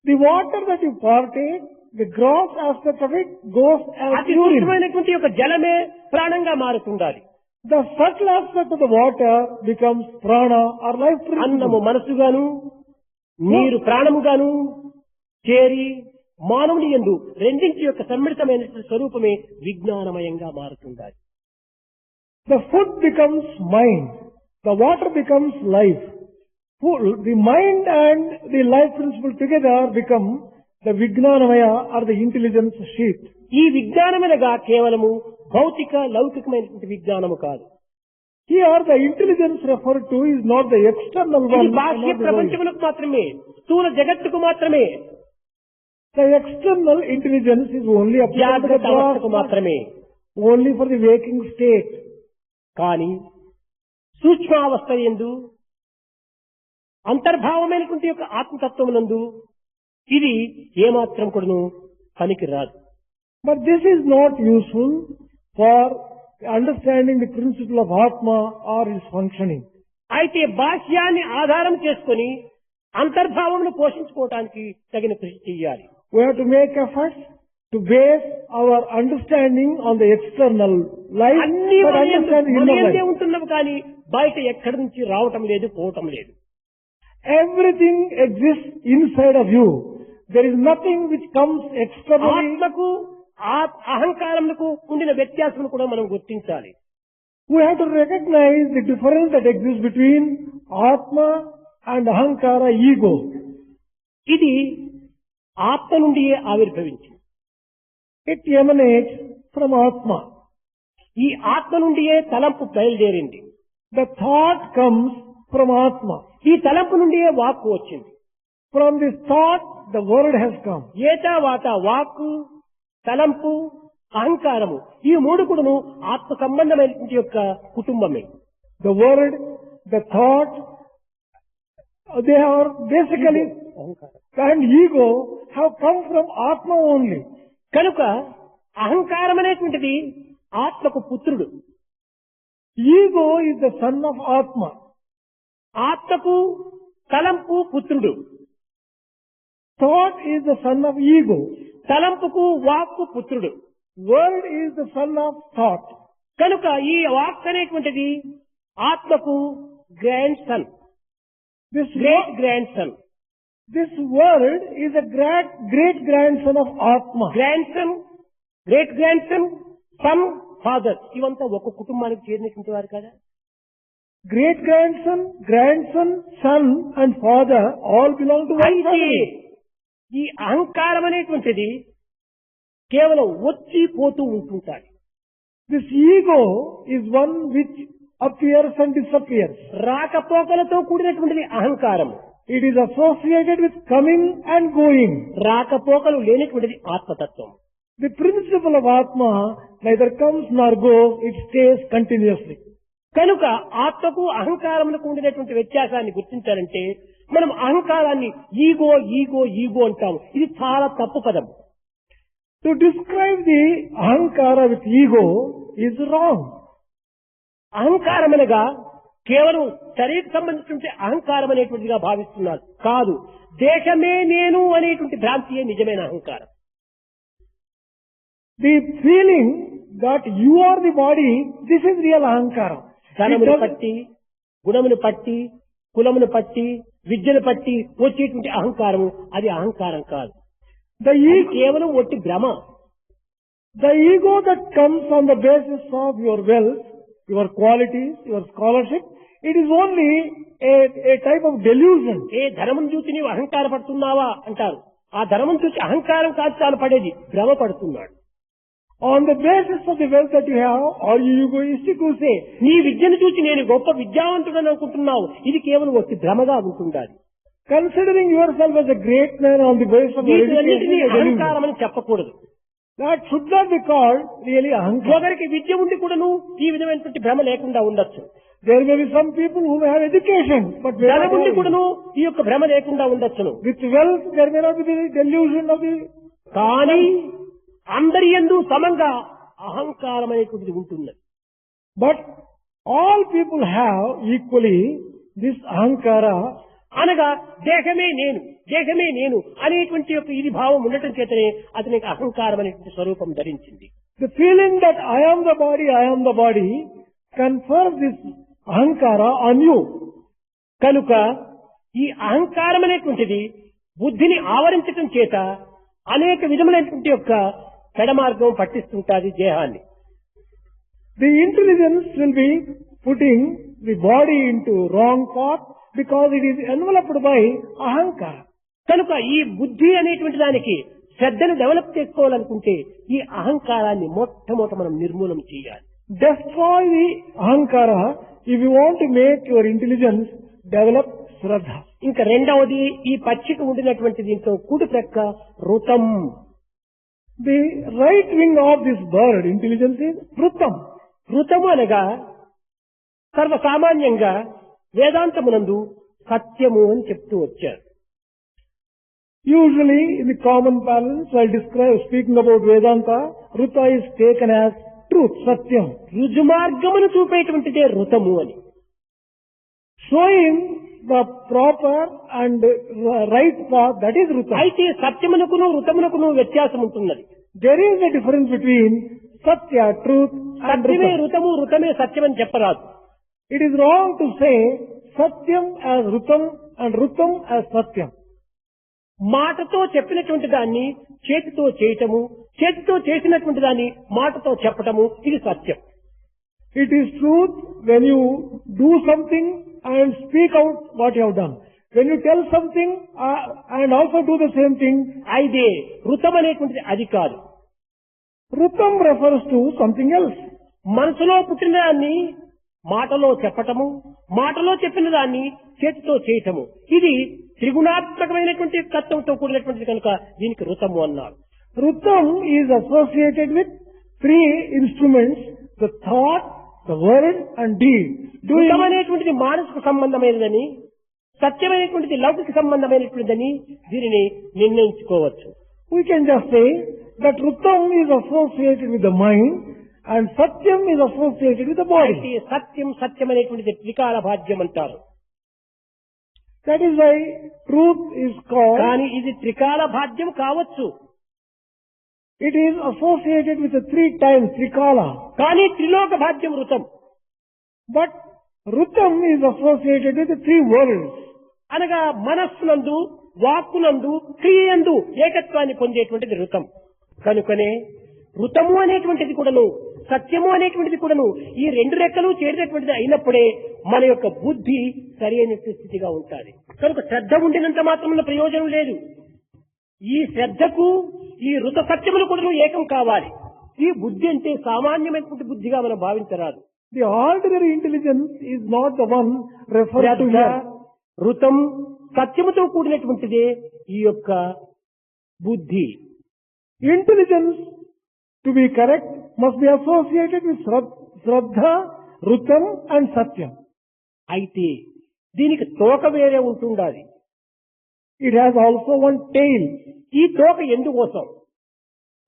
The water that you partake, the gross aspect of it goes as అతి urine. సూక్ష్మమైనటువంటి యొక్క జలమే ప్రాణంగా మారుతుండాలి. The subtle aspect of the water becomes prana or life అన్నము principle. మనసుగాను, నీరు ప్రాణముగాను చేరి మానవుని యందు రెండింటి యొక్క సమ్మిళితమైన స్వరూపమే విజ్ఞానమయంగా మారుతుండాలి. The food becomes mind. The water becomes life. The mind and the life principle together become the Vijnanamaya or the intelligence sheath. ఈ విజ్ఞానమనగా కేవలము భౌతిక లౌకికమైనటువంటి విజ్ఞానము కాదు. Here the intelligence referred to is not the external ఇది one. బాహ్య not the world. ప్రపంచములకు మాత్రమే, స్థూల జగత్తుకు మాత్రమే, The external intelligence is only applied to the జాగ్రత్త అవస్థకు gross, మాత్రమే. only for the waking state. కానీ సూక్ష్మావస్థ యందు అంతర్భావమైనటువంటి యొక్క ఆత్మతత్వమునందు ఇది ఏమాత్రం కూడాను పనికి రాదు. But this is not useful for understanding the principle of Atma or its functioning. అయితే బాహ్యాన్ని ఆధారం చేసుకొని అంతర్భావమును పోషించుకోవటానికి తగిన కృషి చేయాలి. We have to make efforts to base our understanding on the external life, అన్ని but understand the inner మనయందే life. ఉంటున్నాము కానీ బయట ఎక్కడి నుంచి రావటం లేదు, పోవటం లేదు. Everything exists inside of you. There is nothing which comes externally. ఆత్మకు అహంకారములకు ఉండిన వ్యత్యాసం కూడా మనం గుర్తించాలి. We have to recognize the difference that exists between Atma and Ahankara, ego. ఇది ఆత్మ నుండియే ఆవిర్భవించింది. It emanates from Atma. ఈ ఆత్మ నుండియే తలంపు బయలుదేరింది. The thought comes from Atma. ఈ తలంపు నుండియే వాక్కు వచ్చింది. From this thought, the word has come. ఏతా వాత వాక్కు, తలంపు, అహంకారము, ఈ మూడు కూడాను ఆత్మ సంబంధమైనటువంటి యొక్క కుటుంబమే. The word, the thought, they are basically, and ego have come from Atma only. కనుక అహంకారం అనేటువంటిది ఆత్మకు పుత్రుడు. Ego is the son of Atma. ఆత్మకు తలంపు పుత్రుడు. Thought is the son of ego. తలంపుకు వాక్కు పుత్రుడు. Word is the son of thought. కనుక ఈ వాక్ అనేటువంటిది ఆత్మకు grandson, This great grandson. This word is a great grandson of Atma. Grandson, great grandson, son, father, ఇవంతా ఒక కుటుంబానికి చేరినటువంటి వారు కదా. Great grandson, son and father all belong to one అయితే family. ఈ అహంకారం అనేటువంటిది కేవలం వచ్చి పోతూ ఉంటుంటాయి. This ego is one which appears and disappears. రాకపోకలతో కూడినటువంటిది అహంకారం. It is associated with coming and going. రాకపోకలు లేనటువంటిది ఆత్మతత్వం. The principle of Atma neither comes nor goes, it stays continuously. కనుక ఆత్మకు అహంకారములకు ఉండినటువంటి వ్యత్యాసాన్ని గుర్తించాలంటే మనం అహంకారాన్ని ఈగో ఈగో ఈగో అంటాము. ఇది చాలా తప్పు పదం. To describe the ahankara with ego is wrong. అహంకారం అనగా కేవలం శరీరకు సంబంధించిన అహంకారం అనేటువంటిదిగా భావిస్తున్నారు. కాదు, దేశమే నేను అనేటువంటి భ్రాంతియే నిజమైన అహంకారం. The feeling that you are the body, this is real ahankara. ధనమును పట్టి, గుణమును పట్టి, కులమును పట్టి, విద్యను పట్టి వచ్చేటువంటి అహంకారము అది అహంకారం కాదు. అది కేవలం ఒట్టి భ్రమ. The ego that comes on the basis of your wealth, your qualities, your scholarship, it is only a type of delusion. ఏ ధనమును చూసి నీవు అహంకార పడుతున్నావా అంటారు. ఆ ధనమును చూసి అహంకారం కాదు తాను పడేది, భ్రమ పడుతున్నాడు. On the basis of the wealth that you have, or you egoistic who say, నీ విద్యను చూసి నేను గొప్ప విద్యావంతుడని అనుకుంటున్నావు, ఇది కేవలం ఒట్టి భ్రమగా ఉంటుండాలి. considering yourself as a great man on the basis of your education, వీటన్నిటినీ is a delusion. అహంకారం అని చెప్పకూడదు. That should not be called really ahankara. ఒకరికి విద్య ఉండి కూడాను ఈ విధమైనటువంటి భ్రమ లేకుండా ఉండొచ్చు. There may be some people who may have education, but may not ధనం ఉండి have- కూడాను ఈ యొక్క భ్రమ లేకుండా ఉండొచ్చును. with wealth there may not be the delusion of the. కానీ అందరి యందు సమంగా అహంకారం అనేటువంటిది ఉంటున్నది. But all people have equally this ahankara, అనగా దేశమే నేను, దేశమే నేను అనేటువంటి యొక్క ఇది భావం ఉండటం చేతనే అతనికి అహంకారం అనేటువంటి స్వరూపం ధరించింది. the feeling that I am the body confers this ahankara on you. కనుక ఈ అహంకారం అనేటువంటిది బుద్ధిని ఆవరించటం చేత అనేక విధములైనటువంటి యొక్క పెడమార్గం పట్టిస్తుంటాది దేహాన్ని. The intelligence will be putting the body into wrong path because it is enveloped by ahankara. కనుక ఈ బుద్ధి అనేటువంటి దానికి శ్రద్ధను డెవలప్ చేసుకోవాలనుకుంటే ఈ అహంకారాన్ని మొట్టమొదట మనం నిర్మూలన చేయాలి. Destroy the ahankara if you want to make your intelligence develop shraddha. ఇంకా రెండవది ఈ పచ్చిక ఉండినటువంటి దీంట్లో కుడి ప్రక్క ఋతం. The right wing of this bird intelligence is rutam. ఋతము అనగా సర్వసామాన్యంగా వేదాంతమునందు సత్యము అని చెప్తూ వచ్చారు. Usually in the common parlance while speaking about Vedanta, ruta is taken as truth, satyam. రుజుమార్గమును చూపేటువంటిదే ఋతము అని. Showing the proper and right path, that is ruta. అయితే సత్యమునకును ఋతమునకును వ్యత్యాసం ఉంటున్నది. There is a difference between satya, truth and సత్యమే rutam. ఋతము, ఋతమే సత్యమని చెప్పరాదు. It is wrong to say satyam as rutam and rutam as satyam. మాటతో చెప్పినటువంటి దాన్ని చేతితో చేయటము, చేతితో చేసినటువంటి దాన్ని మాటతో చెప్పటము, ఇది సత్యం. It is truth when you do something and speak out what you have done. When you tell something and also do the same thing, అయితే ఋతం అనేటువంటిది అది కాదు. rutam refers to something else. మనసులో పుట్టిన దాన్ని మాటలో చెప్పటము, మాటలో చెప్పిన దాన్ని చేతితో చేయటము, ఇది త్రిగుణాత్మకమైనటువంటి తత్వంతో కూడినటువంటిది కనుక దీనికి ఋతము అన్నారు. Rutam is associated with three instruments, the thought, the word and deed. ఋతం అనేటువంటిది మానసిక సంబంధమైనదని, సత్యమైనటువంటిది లౌకిక సంబంధమైనటువంటిదని దీనిని నిర్ణయించుకోవచ్చు. We can just say that Rutam is associated with the mind and Satyam is associated with the body. అయితే సత్యం అనేటువంటిది త్రికాల భాగ్యం అంటారు. That is why truth is called, కానీ ఇది త్రికాల భాగ్యం కావచ్చు, it is associated with the three times, Trikala. కానీ త్రిలోక భాగ్యం ఋతం. But Rutam is associated with the three worlds. అనగా మనస్సునందు, వాక్కునందు, క్రియయందు ఏకత్వాన్ని పొందేటువంటిది ఋతం. కనుకనే ఋతము అనేటువంటిది కూడాను, సత్యము అనేటువంటిది కూడాను ఈ రెండు రెక్కలు చేరినటువంటిది అయినప్పుడే మన యొక్క బుద్ధి సరి అయిన స్థితిగా ఉంటుంది. కనుక శ్రద్ధ ఉండినంత మాత్రమున ప్రయోజనం లేదు. ఈ శ్రద్ధకు ఈ ఋత సత్యములు కూడాను ఏకం కావాలి. ఈ బుద్ధి అంటే సామాన్యమైనటువంటి బుద్ధిగా మనం భావించరాదు. The ordinary intelligence is not the one referred to Shraddha, here. ఋతం, సత్యముతో కూడినటువంటిదే ఈ యొక్క బుద్ధి. Intelligence, to be correct, must be associated with Shraddha, Rutam and Satyam. అయితే దీనికి తోక వేరే ఉంటుండాలి. It has also one tail. ఈ తోక ఎందుకోసం?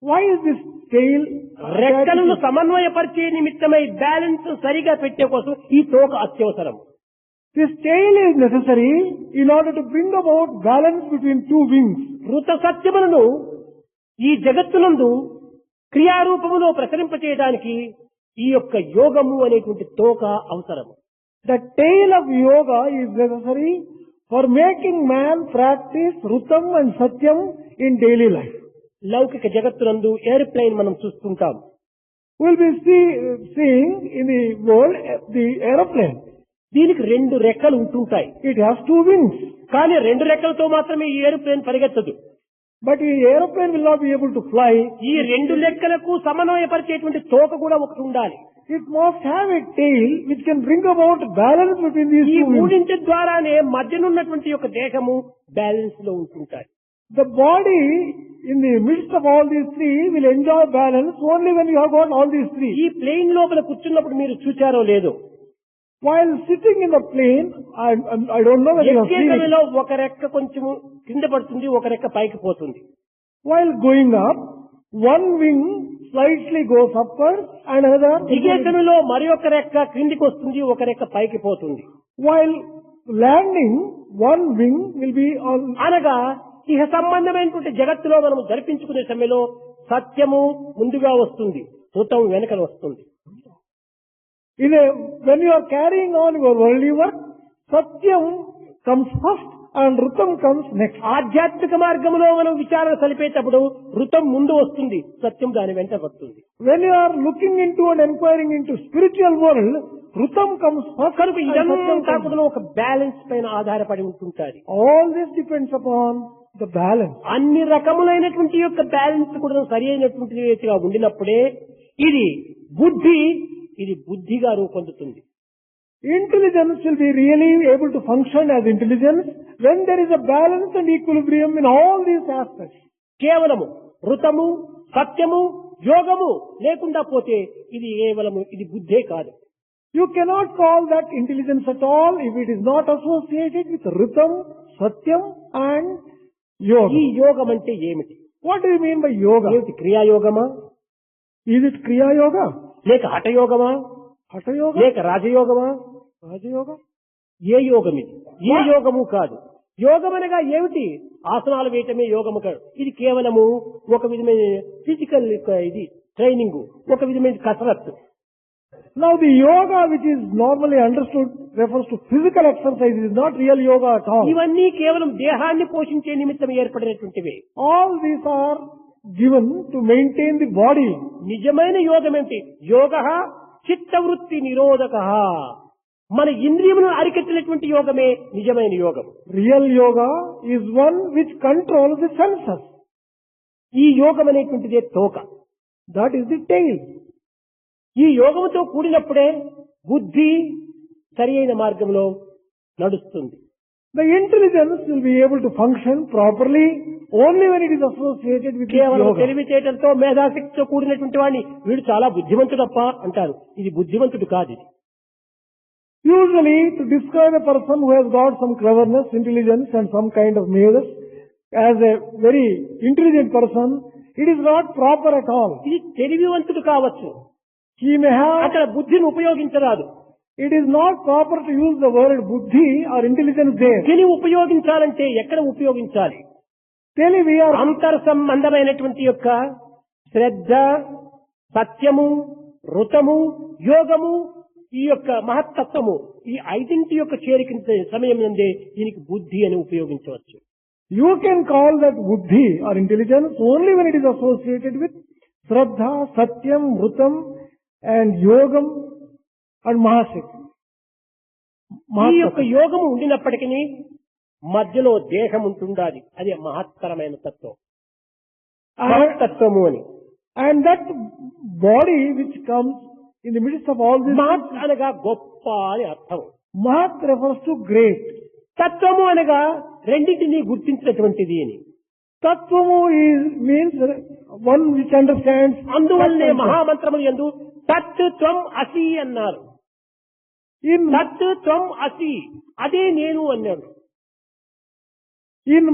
Why is this tail? రెక్కలను సమన్వయపరిచే నిమిత్తమై బ్యాలెన్స్ సరిగా పెట్టే కోసం ఈ తోక అత్యవసరం. This tail is necessary in order to bring about balance between two wings. ఋత సత్యములను ఈ జగత్తునందు క్రియారూపములో ప్రసరింపచేయడానికి ఈ యొక్క యోగము అనేటువంటి తోక అవసరం. The tail of yoga is necessary for making man practice Rutam and Satyam in daily life. లౌకిక జగత్తునందు ఏరోప్లేన్ మనం చూస్తుంటాం. We'll be seeing in the world the aeroplane. దీనికి రెండు రెక్కలు ఉంటుంటాయి. It has two wings. కానీ రెండు రెక్కలతో మాత్రమే ఈ aeroplane పరిగెత్తదు. But the aeroplane will not be able to fly. ఈ రెండు లెక్కలకు సమన్వయపరిచేటువంటి తోక కూడా ఒకటి ఉండాలి. It must have a tail which can bring about balance between these ఈ two wings. మూడింటి ద్వారానే మధ్యనున్నటువంటి యొక్క దేహము బ్యాలెన్స్ లో ఉంటుంటాయి. The body in the midst of all these three will enjoy balance only when you have got all these three. ఈ plane లోపల కూర్చున్నప్పుడు మీరు చూచారో లేదో, While sitting in the plane, I don't know whether you have ఎక్కే seen it. సమయంలో ఒక రెక్క కొంచెం కింద పడుతుంది, ఒక రెక్క పైకి పోతుంది. While going up, one wing slightly goes upward and another. దిగే సమయంలో మరి ఒక రెక్క క్రిందికి వస్తుంది, ఒక రెక్క పైకి పోతుంది. While landing, one wing will be on. అనగా ఇహ సంబంధమైనటువంటి జగత్తులో మనం జరిపించుకునే సమయంలో సత్యము ముందుగా వస్తుంది, ఋతం వెనకల వస్తుంది. When you are carrying on your worldly work, Satyam comes first and Rutam comes next. ఆధ్యాత్మిక మార్గంలో మనం విచారణ సలిపేటప్పుడు ఋతం ముందు వస్తుంది, సత్యం దాని వెంట వస్తుంది. When you are looking into and inquiring into spiritual world, Rutam comes first కనుక and Satyam ఇదంతా comes. కూడా ఒక బ్యాలెన్స్ పైన ఆధారపడి ఉంటుంటారు. All this depends upon the balance. అన్ని రకములైనటువంటి యొక్క బ్యాలెన్స్ కూడా సరి అయినటువంటి రీతిగా ఉండినప్పుడే ఇది బుద్ధి, ఇది బుద్ధిగా రూపొందుతుంది. Intelligence will be really able to function as intelligence when there is a balance and equilibrium in all these aspects. కేవలము ఋతము, సత్యము, యోగము లేకుండా పోతే ఇది కేవలము ఇది బుద్ధే కాదు. You cannot call that intelligence at all if it is not associated with Ritam, Satyam and Yoga. ఈ యోగం అంటే ఏమిటి? What do you mean by yoga? ఏమిటి? క్రియాయోగమా, Is it Kriya Yoga? లేక హఠయోగమా, Hatha Yoga? లేక రాజయోగమా? Raja Yoga? ఏ యోగం ఇది? ఏ యోగము కాదు. యోగం అనగా ఏమిటి? ఆసనాలు వేయటమే యోగము కాదు. ఇది కేవలము ఒక విధమైన ఫిజికల్ ఇది ట్రైనింగ్, ఒక విధమైన కసరత్తు. Now the yoga which is normally understood refers to physical exercise. It is not real yoga at all. ఇవన్నీ కేవలం దేహాన్ని పోషించే నిమిత్తం ఏర్పడినటువంటివి. All these are given to maintain the body. నిజమైన యోగం ఏమిటి? యోగ చిత్తవృత్తి నిరోధక. మన ఇంద్రియములను అరికట్టినటువంటి యోగమే నిజమైన యోగం. Real yoga is one which controls the senses. ఈ యోగం అనేటువంటిదే తోక. That is the tail. ఈ యోగముతో కూడినప్పుడే బుద్ధి సరి అయిన మార్గంలో నడుస్తుంది. The intelligence will be able to function properly only when it is associated with కేవలం yoga. తెలివితేటలతో మేధాశక్తితో కూడినటువంటి వాడిని వీడు చాలా బుద్ధిమంతుడప్ప అంటారు. ఇది బుద్ధిమంతుడు కాదు. ఇది Usually, to describe a person who has got some cleverness, intelligence and some kind of meanness as a very intelligent person, it is not proper at all. ఇది తెలివివంతుడు కావచ్చు, He may have, అక్కడ బుద్ధిని ఉపయోగించరాదు. it is not proper to use the word buddhi or intelligence there. బుద్ధిని ఉపయోగించాలంటే ఎక్కడ ఉపయోగించాలి? We are అంతర్ సంబంధమైనటువంటి యొక్క శ్రద్ధ, సత్యము, ఋతము, యోగము, ఈ యొక్క మహత్తత్వము, ఈ ఐదింటి యొక్క చేరిక సమయం నుండే దీనికి బుద్ధి అని ఉపయోగించవచ్చు. You can call that buddhi or intelligence only when it is associated with Shraddha, Satyam, Vrutam and Yogam and Mahashakti. ఈ యొక్క యోగము ఉండినప్పటికీ మధ్యలో దేహం ఉంటుండాలి. అది మహత్తరమైన తత్వం, మహత్తత్వము అని. And that body which comes in the midst of all this, మహత్ అనగా గొప్ప అని అర్థం. Mahat refers to great. తత్వము అనగా రెండింటినీ గుర్తించినటువంటిది అని. Tattvamu means one which understands. అందువల్లనే మహామంత్రములు యందు తత్ త్వం అసి అన్నారు. In తత్ త్వం అసి, అదే నేను అన్నాడు.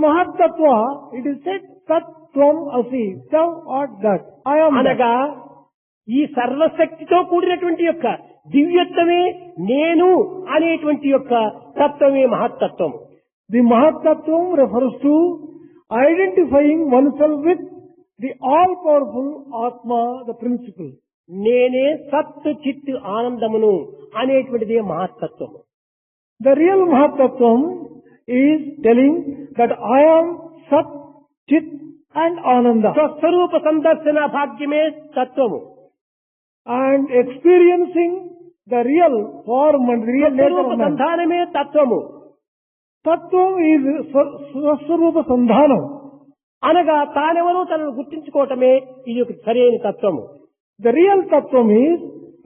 Mahat Tattva, it is said Tat Tvam Asi, thou art that. I am that. అనగా ఈ సర్వశక్తితో కూడినటువంటి యొక్క దివ్యత్వమే నేను అనేటువంటి యొక్క తత్వమే మహత్తత్వం. The Mahat Tattvam refers to identifying oneself with the all-powerful Atma, the principle. నేనే సత్ చిత్ ఆనందమును అనేటువంటిదే మహత్తత్వము. The real Mahat Tattvam is telling that I am Sat, Chit and Ananda. స్వస్వరూప సందర్శన భాగ్యమే తత్వము. And experiencing the real form and real nature స్వస్వరూప of man. సంధానమే తత్వము. Tattvam is Swaswarupa Sandhanam. అనగా తానెవరో తనను గుర్తించుకోవటమే ఇది ఒక సరైన తత్వము. The real Tattvam is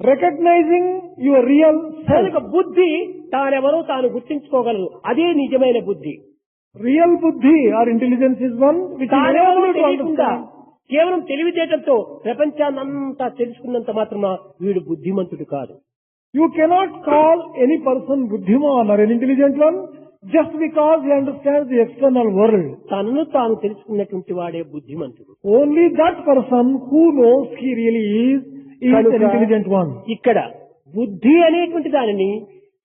recognizing your real కనుక self. బుద్ధి తానెవరో తాను గుర్తించుకోగలదు, అదే నిజమైన బుద్ధి. Real Buddhi or intelligence is one which is తానెవరో able to తెలియకుండా understand. కేవలం తెలివితేటలతో ప్రపంచాన్నంతా తెలుసుకున్నంత మాత్రమ వీడు బుద్ధిమంతుడు కాదు. You cannot call any person Buddhiman or an intelligent one just because he understands the external world. తనను తాను తెలుసుకున్నటువంటి వాడే బుద్ధిమంతుడు. Only that person who knows he really is an కనుక intelligent one. ఇక్కడ బుద్ధి అనేటువంటి దానిని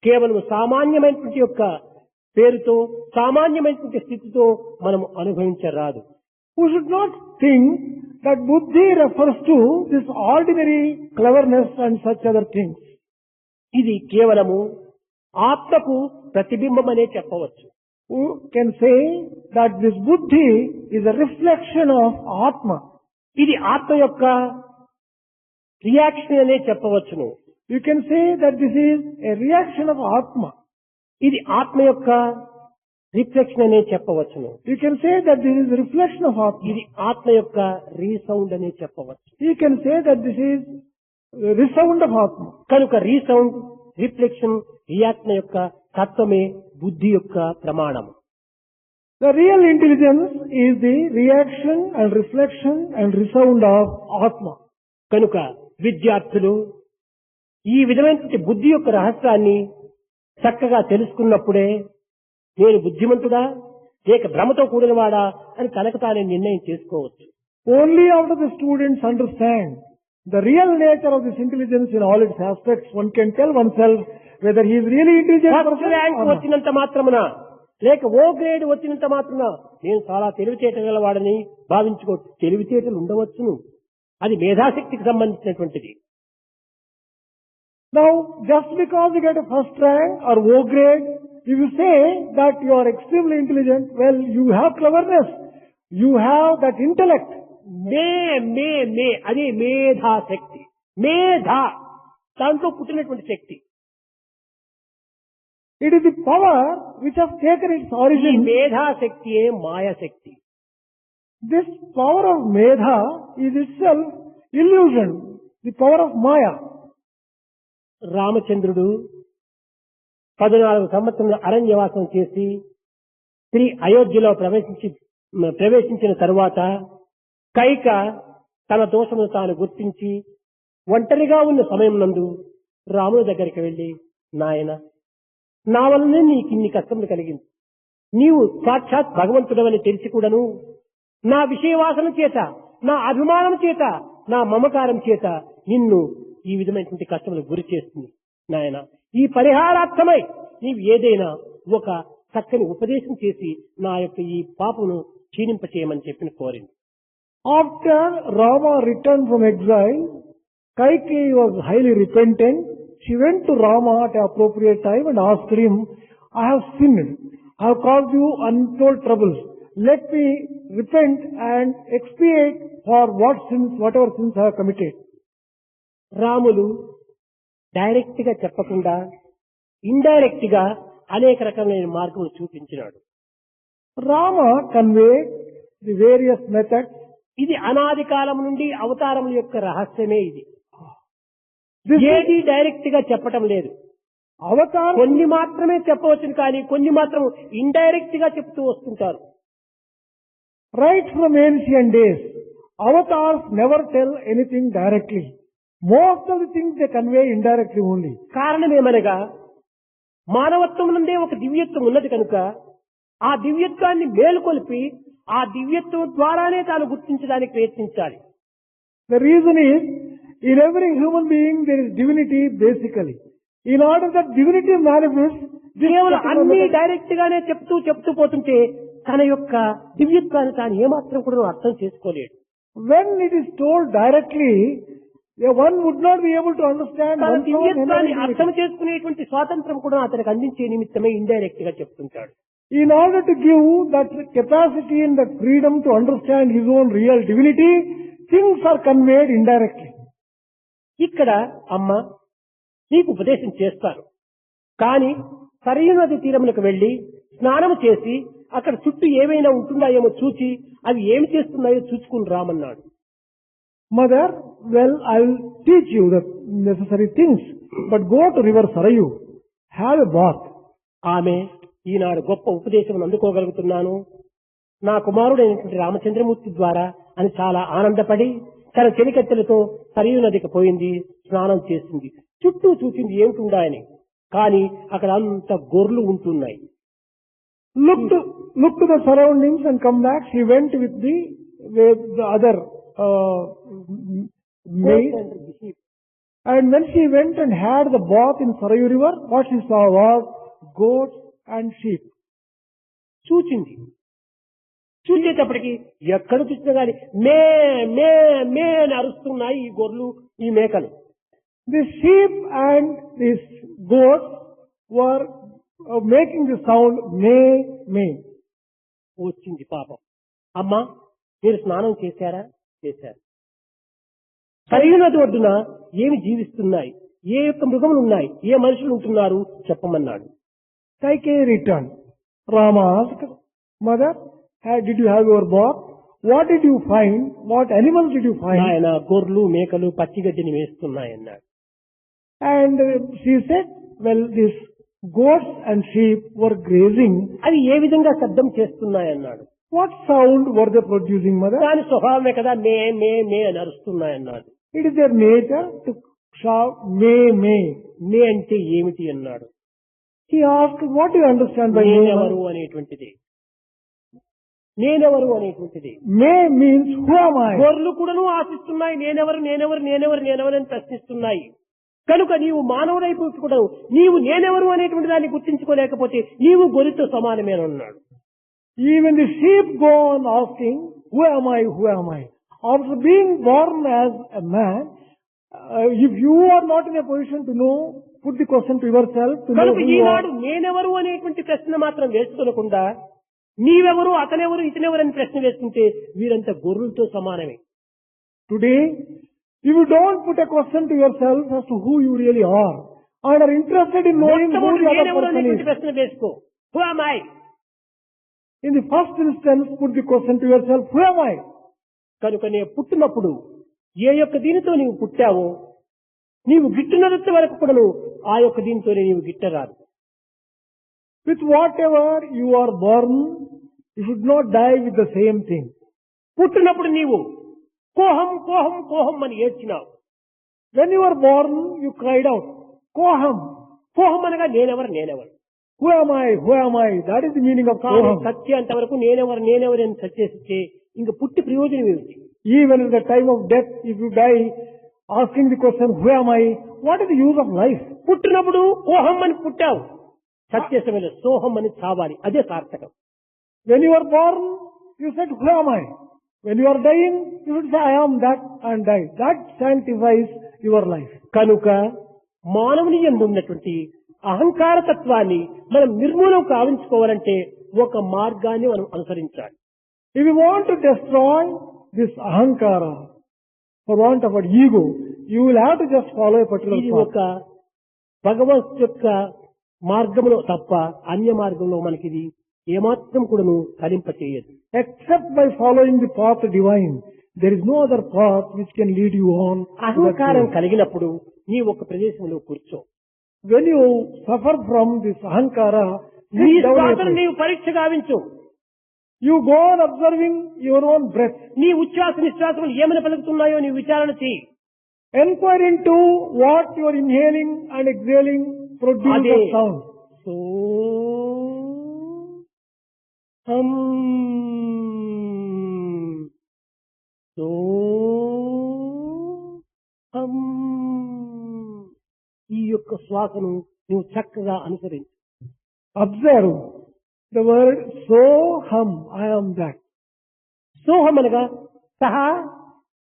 కేవలం సామాన్యమైనటువంటి యొక్క పేరుతో, సామాన్యమైనటువంటి స్థితితో మనం అనుభవించరాదు. We should not think that Buddhi refers to this ordinary cleverness and such other things. ఇది కేవలము ఆత్మకు ప్రతిబింబం అనే చెప్పవచ్చు. We can say that this Buddhi is a reflection of Atma. ఇది ఆత్మ యొక్క రియాక్షన్ అనే చెప్పవచ్చును. You can say that this is a reaction of Atma. ఇది ఆత్మ యొక్క రిఫ్లెక్షన్ అనే చెప్పవచ్చును. You can say that this is a reflection of Atma. ఇది ఆత్మ యొక్క రీసౌండ్ అనే చెప్పవచ్చు. You can say that this is the resound of Atma. కనుక రీసౌండ్, రిఫ్లెక్షన్, ఈ ఆత్మ యొక్క తత్వమే బుద్ధి యొక్క ప్రమాణం. The real intelligence is the reaction and reflection and resound of Atma. కనుక విద్యార్థులు ఈ విధమైనటువంటి బుద్ధి యొక్క రహస్యాన్ని చక్కగా తెలుసుకున్నప్పుడే నేను బుద్ధిమంతుడా లేక భ్రమతో కూడినవాడా అని తనకు తానే నిర్ణయం చేసుకోవచ్చు. Only after the students understand the real nature of this intelligence in all its aspects, one can tell oneself whether he is really intelligent first person rank or not. వచ్చినంత మాత్రమున లేక ఓ గ్రేడ్ వచ్చినంత మాత్రమున నేను చాలా తెలివితేటగలవాడని భావించుకోవచ్చు. తెలివితేటలు ఉండవచ్చును, అది మేధాశక్తికి సంబంధించినటువంటిది. Now, just because you get a first rank or O grade, if you say that you are extremely intelligent, well, you have cleverness, you have that intellect. మే మే మే అది మేధాశక్తి. మేధా దాంట్లో పుట్టినటువంటి శక్తి. It is the power which has taken its ఈ origin. మేధాశక్తియే మాయాశక్తి. This power of Medha is itself illusion, the power of Maya. రామచంద్రుడు 14 సంవత్సరాల అరణ్యవాసం చేసి శ్రీ అయోధ్యలో ప్రవేశించిన తరువాత కైక తన దోషమును తాను గుర్తించి ఒంటరిగా ఉన్న సమయం నందు రాముని దగ్గరికి వెళ్లి, నాయన, నా వల్లనే నీకు ఇన్ని కష్టములు కలిగింది. నీవు సాక్షాత్ భగవంతుడవని తెలిసి కూడాను నా విషయవాసన చేత, నా అభిమానం చేత, నా మమకారం చేత నిన్ను ఈ విధమైనటువంటి కష్టములకు గురి చేస్తుంది. నాయన, ఈ పరిహారార్థమై నీవు ఏదైనా ఒక చక్కని ఉపదేశం చేసి నా యొక్క ఈ పాపను క్షీణింపచేయమని చెప్పిన కోరింది. After Rama returned from exile, Kaikeyi was highly repentant. She went to Rama at an appropriate time and asked him, I have sinned. I have caused you untold troubles. Let me repent and expiate for whatever sins I have committed. Ramulu direct గా చెప్పకుండా indirect గా అనేక రకమైన మార్గములు చూపించినాడు. Rama conveyed the various methods. ఇది అనాది కాలం నుండి అవతారముల యొక్క రహస్యమే. ఇది This ఏది డైరెక్ట్ గా చెప్పటం లేదు. avatar, కొన్ని మాత్రమే చెప్పవచ్చును, కానీ కొన్ని మాత్రం ఇండైరెక్ట్ గా చెప్తూ వస్తుంటారు. right from ancient days, avatars never tell anything directly. Most of the things they convey indirectly only. కారణమేమనగా మానవత్వం నుండే ఒక దివ్యత్వం ఉన్నది కనుక ఆ దివ్యత్వాన్ని మేలుకొల్పి ఆ దివ్యత్వం ద్వారానే తాను గుర్తించడానికి ప్రయత్నించాలి. The reason is, in every human being there is divinity basically. In order that divinity manifests, this కేవలం particular అన్ని method- డైరెక్ట్ గానే చెప్తూ పోతుంటే తన యొక్క దివ్యత్వాన్ని తాను ఏమాత్రం కూడా అర్థం చేసుకోలేడు. when it is told directly, one would not be able to understand తన one's own దివ్యత్వాన్ని inner అర్థం divinity. చేసుకునేటువంటి స్వాతంత్రం కూడా అతనికి అందించే నిమిత్తమే ఇండైరెక్ట్ గా చెప్తుంటాడు. In order to give that capacity and that freedom to understand his own real divinity, things are conveyed indirectly. ఇక్కడ అమ్మ నీకు ఉపదేశం చేస్తాను, కానీ సరైన నది తీరములకు వెళ్లి స్నానం చేసి అక్కడ చుట్టూ ఏమైనా ఉంటుందాయేమో చూచి అవి ఏమి చేస్తున్నాయో చూసుకుని రామన్నాడు. Mother, well, I'll teach you the necessary things, but go to river Sarayu, have a bath. ఆమె ఈనాడు గొప్ప ఉపదేశం అందుకోగలుగుతున్నాను నా కుమారుడైనటువంటి రామచంద్రమూర్తి ద్వారా అని చాలా ఆనందపడి తన చెలికత్తెలతో సరియు నదికి పోయింది, స్నానం చేసింది. చుట్టూ చూసింది ఏమిటుండాయని, కానీ అక్కడ అంత గొర్రెలు ఉంటున్నాయి. Look to the surroundings and come back. She went with the other maid, and when she went and had the bath in Sarayu river, what she saw was goats and sheep. చూచింది. చూసేటప్పటికి ఎక్కడ చూసినా గాని మే మే మే అని అరుస్తున్నాయి ఈ గొర్రెలు, ఈ మేకలు. The sheep and these goats were making the sound may, may. వచ్చింది పాపం. అమ్మా, మీరు స్నానం చేశారా? చేశారు. సరియు నది ఒడ్డున ఏమి జీవిస్తున్నాయి, ఏ యొక్క మృగములు ఉన్నాయి, ఏ మనుషులు ఉంటున్నారు చెప్పమన్నాడు. Kaikeyi returned. Rama asked, Mother, did you have your bath? What did you find? What animals did you find? ఆయన గొర్రెలు మేకలు పచ్చిగడ్డిని వేస్తున్నాయన్నాడు. And she said, well, these goats and sheep were grazing. అవి ఏ విధంగా శబ్దం చేస్తున్నాయన్నాడు. What sound were they producing, Mother? దాని స్వభావమే కదా మే మే మే అని అరుస్తున్నాయన్నాడు. It is their nature to shout may, may. మే అంటే ఏమిటి అన్నాడు. He asked, what do you understand by may? నేనెవరు అనేటువంటిది. నేనెవరు అనేటువంటిది. May means who am I? గొర్రెలు కూడాను ఆశిస్తున్నాయి నేనెవరు నేనెవరు నేనెవరు నేనెవరు అని ప్రశ్నిస్తున్నాయి. కనుక నీవు మానవుడైపోయి కూడా నీవు నేనెవరు అనేటువంటి దాన్ని గుర్తించుకోలేకపోతే నీవు గొర్రెతో సమానమేనన్నాడు. Even the sheep go on asking, who am I, who am I? After being born as a man, if you are not in a position to know, put the question to yourself to know కనుక who you Eenadu are. నేనెవరు అనేటువంటి ప్రశ్న మాత్రం వేసుకోకుండా నీవెవరు అతనెవరు ఇతనెవరు అని ప్రశ్న వేసుకుంటే వీరంతా గొర్రెలతో సమానమే. Today, if you don't put a question to yourself as to who you really are, and are interested in knowing who మొట్టమొదటి the other నేనెవరు person అనేటువంటి is, ప్రశ్న వేసుకో. Who am I? in the first instance, put the question to yourself, who am I? కనుక నేను పుట్టినప్పుడు ఏ యొక్క దీనితో నీవు పుట్టావో నీవు గిట్టునంత వరకు కూడా ఆ యొక్క దీనితోనే నీవు గిట్టరాదు. With whatever you are born, you should not die with the same thing. పుట్టినప్పుడు నీవు కోహం కోహం కోహం అని ఏడ్చినావు. When you were born, you cried out, Koham. కోహం అనగా నేనెవరు నేనెవరు. Who am I? Who am I? That is the meaning of కానీ Koham. సత్యంత వరకు నేనెవరు అని సత్యేస్తే ఇంక పుట్టి ప్రయోజనం ఏమిటి? Even at the time of death, if you die asking the question, who am I? What is the use of life? పుట్టినప్పుడు కోహం అని పుట్టావు, సత్య సమయంలో సోహం అని చావాలి. అదే సార్థకం. When you were born, you said, who am I? When you are dying, you should say, I am that and die. That sanctifies your life. కనుక మానవుని యందు ఉన్నటువంటి అహంకార తత్వాన్ని మనం నిర్మూలం కావించుకోవాలంటే ఒక మార్గాన్ని మనం అనుసరించాలి. If you want to destroy this ahankara, for want of an ego, you will have to just follow a particular ఇది path. ఒక భగవత్ యొక్క మార్గంలో తప్ప అన్య మార్గంలో మనకి ఇది ఏమాత్రం కూడాను ఫలింపచేయదు. Except by following the path divine, there is no other path which can lead you on. to that అహంకారం place. కలిగినప్పుడు నీ ఒక ప్రదేశంలో కూర్చో. When you suffer from this ahankara, నీ sit down in a శ్వాసను place. నీవు పరీక్ష గావించు. You go on observing your own breath. నీ ఉచ్ఛ్వాస నిశ్వాసములు ఏమని పలుకుతున్నాయో నీ విచారణ చేయి. Enquire into what you are inhaling and exhaling produce అదే of sound. సో హం సో హం ఈ యొక్క శ్వాసను నువ్వు చక్కగా అనుసరించు. Observe the word soham, I am that. సోహం అనగా సహ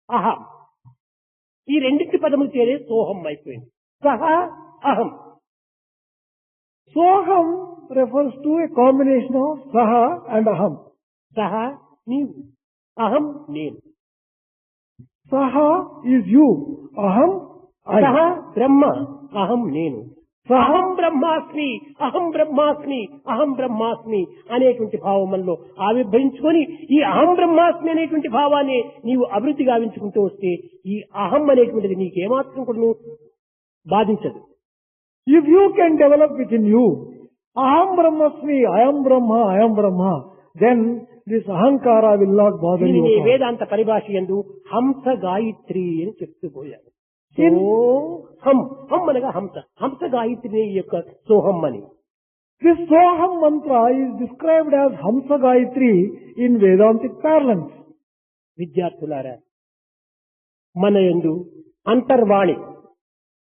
అహం, ఈ రెండింటి పదములు చేరే సోహం అయిపోయింది. సహ అహం. Soham refers to a combination of saha and aham. సహ నీవు, అహం నేను. Saha is you, aham సహ I. బ్రహ్మ, అహం నేను. Saha, అహం బ్రహ్మాస్మి, అహం బ్రహ్మాస్మి, అహం బ్రహ్మాస్మి అనేటువంటి భావం మనలో ఆవిర్భవించుకొని ఈ అహం బ్రహ్మాస్మి అనేటువంటి భావాన్ని నీవు అభివృద్ధి గావించుకుంటూ వస్తే ఈ అహం అనేటువంటిది నీకేమాత్రం కూడా బాధించదు. if you can develop within you, aham brahmasmi, I am Brahma, I am Brahma, then this ahankara will not bother దీనిని you. at all. వేదాంత పరిభాష యందు హంస గాయత్రి అని చెప్తూ పోయారు. సోహం, హం అనగా హంస, హంస గాయత్రి యొక్క సోహం అని. This Soham mantra is described as Hamsa Gayatri in Vedantic parlance. విద్యార్థులారా, మన యందు అంతర్వాణి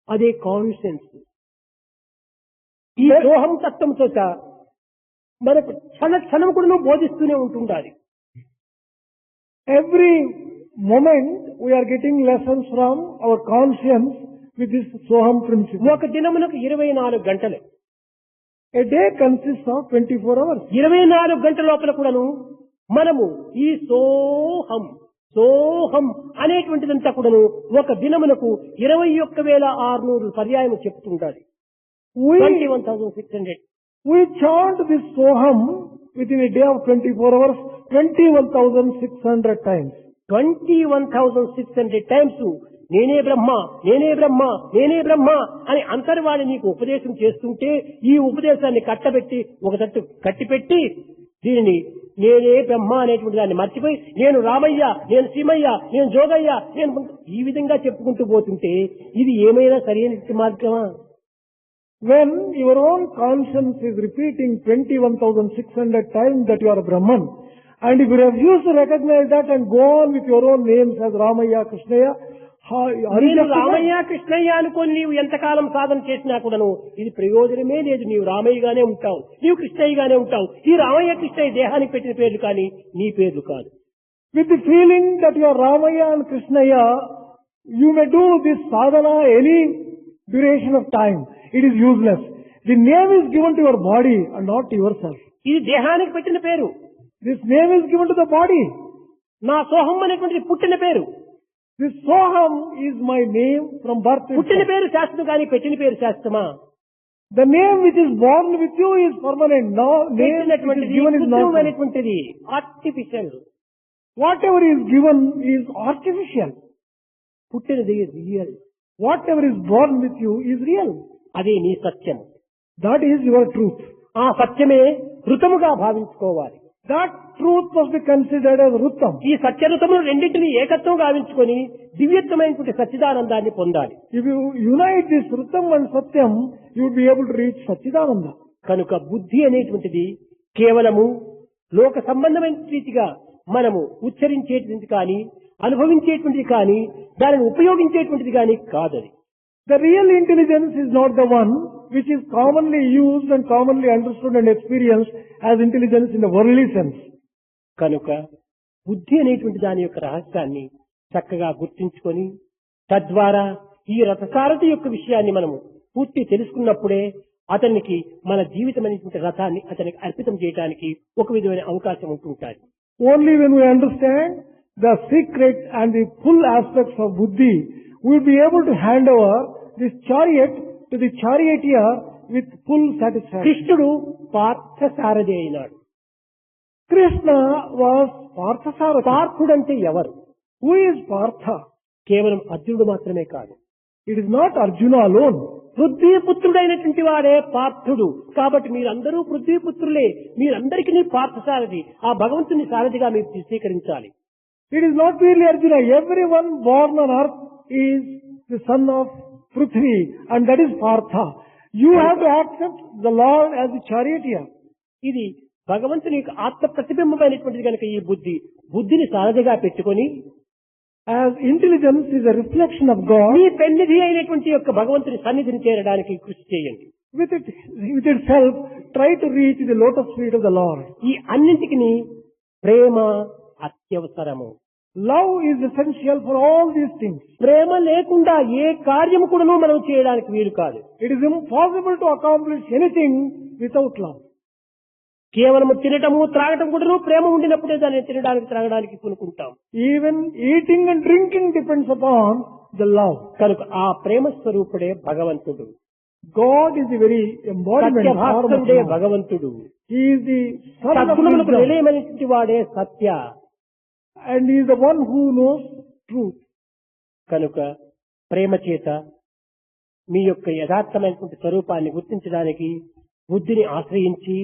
అదే కాన్షియన్స్ ఈ సోహం తత్వంతో మనకు క్షణం కూడా బోధిస్తూనే ఉంటుండాలి. Every moment we are getting lessons from our conscience with this Soham principle. ఒక దినమునకు 24 గంటలు, A day consists of 24 hours. 24 గంటల లోపల కూడాను మనము ఈ సోహం సోహం అనేటువంటిదంతా కూడాను ఒక దినమునకు 21,600 పర్యాయం చెప్తుండాలి. We 21,600. chant this Soham within a day of 24 hours 21,600 times. 21,600 times నేనే బ్రహ్మ, నేనే బ్రహ్మ, నేనే బ్రహ్మ అని అంతర్వాణి నీకు ఉపదేశం చేస్తుంటే ఈ ఉపదేశాన్ని కట్టబెట్టి ఒక తట్టు కట్టిపెట్టి దీనిని నేనే బ్రహ్మ అనేటువంటి దాన్ని మర్చిపోయి నేను రామయ్య, నేను సీమయ్య, నేను జోగయ్య, నేను ఈ విధంగా చెప్పుకుంటూ పోతుంటే ఇది ఏమైనా సరైన మార్గమా? When your own conscience is repeating 21,600 times that you are a Brahman, and if you refuse to recognize that and go on with your own names as Ramaya, Krishnaya, are you నేను justified? Ramayya Krishnaiah అనుకొని నీవు ఎంతకాలం సాధన చేసినా కూడాను ఇది ప్రయోజనమే లేదు. నీవు రామయ్యగానే ఉంటావు, నీవు కృష్ణయ్యగానే ఉంటావు. ఈ రామయ్య కృష్ణయ్య దేహానికి పెట్టిన పేర్లు కానీ నీ పేర్లు కాదు. With the feeling that you are Ramaya and Krishnaya, you may do this sadhana any duration of time. It is useless. The name is given to your body and not to yourself. ఇది దేహానికి పెట్టిన పేరు. This name is given to the body. నా సోహం అనేటువంటిది పుట్టిన పేరు. This Soham is my name from birth. పుట్టిన itself. పేరు శాస్త్రం కానీ పెట్టిన పేరు శాస్త్రమా? The name which is born with you is permanent. No name which is పెట్టినటువంటిది given is not. కృత్రిమమైనటువంటిది, artificial. Whatever is given is artificial. పుట్టినది real. Whatever is born with you is real. అదే నీ సత్యం. That is your truth. ఆ సత్యమే ఋతముగా భావించుకోవాలి. That truth must be considered as Rutam. ఈ సత్యఋతములు రెండింటిని ఏకత్వం గావించుకొని దివ్యత్వమైనటువంటి సచ్చిదానందాన్ని పొందాలి. If you unite this Rutam and Satyam, you will be able to reach Satchidananda. కనుక బుద్ధి అనేటువంటిది కేవలము లోక సంబంధమైన రీతిగా మనము ఉచ్చరించేటువంటిది కానీ అనుభవించేటువంటిది కానీ దానిని ఉపయోగించేటువంటిది కానీ కాదది. The real intelligence is not the one which is commonly used and commonly understood and experienced as intelligence in the worldly sense. కనుక బుద్ధి అనేటువంటి దాని యొక్క రహస్యాన్ని చక్కగా గుర్తించుకొని తద్వారా ఈ రథసారథి యొక్క విషయాన్ని మనము పూర్తి తెలుసుకున్నప్పుడే అతనికి మన జీవితం అనేటువంటి రథాన్ని అతనికి అర్పితం చేయడానికి ఒక విధమైన అవకాశం ఉంటుంటాయి. Only when we understand the secret and the full aspects of Buddhi, we will be able to hand over this chariot to the charioteer with full satisfaction. కృష్ణుడు పార్థసారథి అయినాడు. Krishna was Parthasarathi. పార్థుడంటే ఎవరు? Who is Partha? కేవలం అర్జునుడు మాత్రమే కాదు. It is not Arjuna alone. పృథ్వీపుత్రుడైనటువంటి వాడే పార్థుడు. కాబట్టి మీరందరూ పృథ్వీపుత్రులే. మీరందరికీ పార్థసారథి. ఆ భగవంతుని సారథిగా మీరు స్వీకరించాలి. It is not merely Arjuna. Everyone born on earth is the son of Prithvi, and that is Partha. You have to accept the Lord as the charioteer. ఇది భగవంతుని యొక్క ఆత్మ ప్రతిబింబమైనటువంటిది కనుక ఈ బుద్ధిని సారథిగా పెట్టుకొని As intelligence is a reflection of God, మీ పెన్నిధి అయినటువంటి యొక్క భగవంతుని సన్నిధిని చేరడానికి కృషి చేయండి. with itself, try to reach the lotus feet of the Lord. ఈ అన్నింటికి ప్రేమ అత్యవసరము. Love is essential for all these things. ప్రేమ లేకుండా ఏ కార్యము కూడాను మనం చేయడానికి వీలు కాదు. It is impossible to accomplish anything without love. కేవలం తినటము త్రాగటం కూడాను ప్రేమ ఉండినప్పుడే దాన్ని తినడానికి త్రాగడానికి కొనుక్కుంటాం. Even eating and drinking depends upon the love. కనుక ఆ ప్రేమ స్వరూపుడే భగవంతుడు. God is the very embodiment of సత్యభాస్కరుడే భగవంతుడు. He is the son of సద్గుణములకు wisdom, నిలయమైనటువంటి వాడే సత్య. and He is the one who knows truth. కనుక ప్రేమ చేత మీ యొక్క యథార్థమైనటువంటి స్వరూపాన్ని గుర్తించడానికి బుద్ధిని ఆశ్రయించి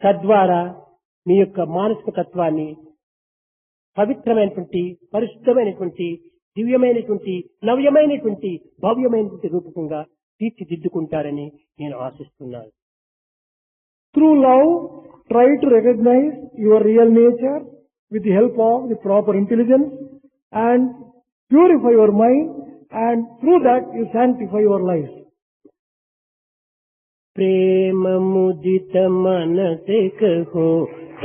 తద్వారా మీ యొక్క మానసిక తత్వాన్ని పవిత్రమైనటువంటి పరిశుద్ధమైనటువంటి దివ్యమైనటువంటి నవ్యమైనటువంటి భవ్యమైనటువంటి రూపకంగా తీర్చిదిద్దుకుంటారని నేను ఆశిస్తున్నాను. Through love, try to recognize your real nature with the help of the proper intelligence and purify your mind, and through that you sanctify your life. प्रेम मुदित मन से कहो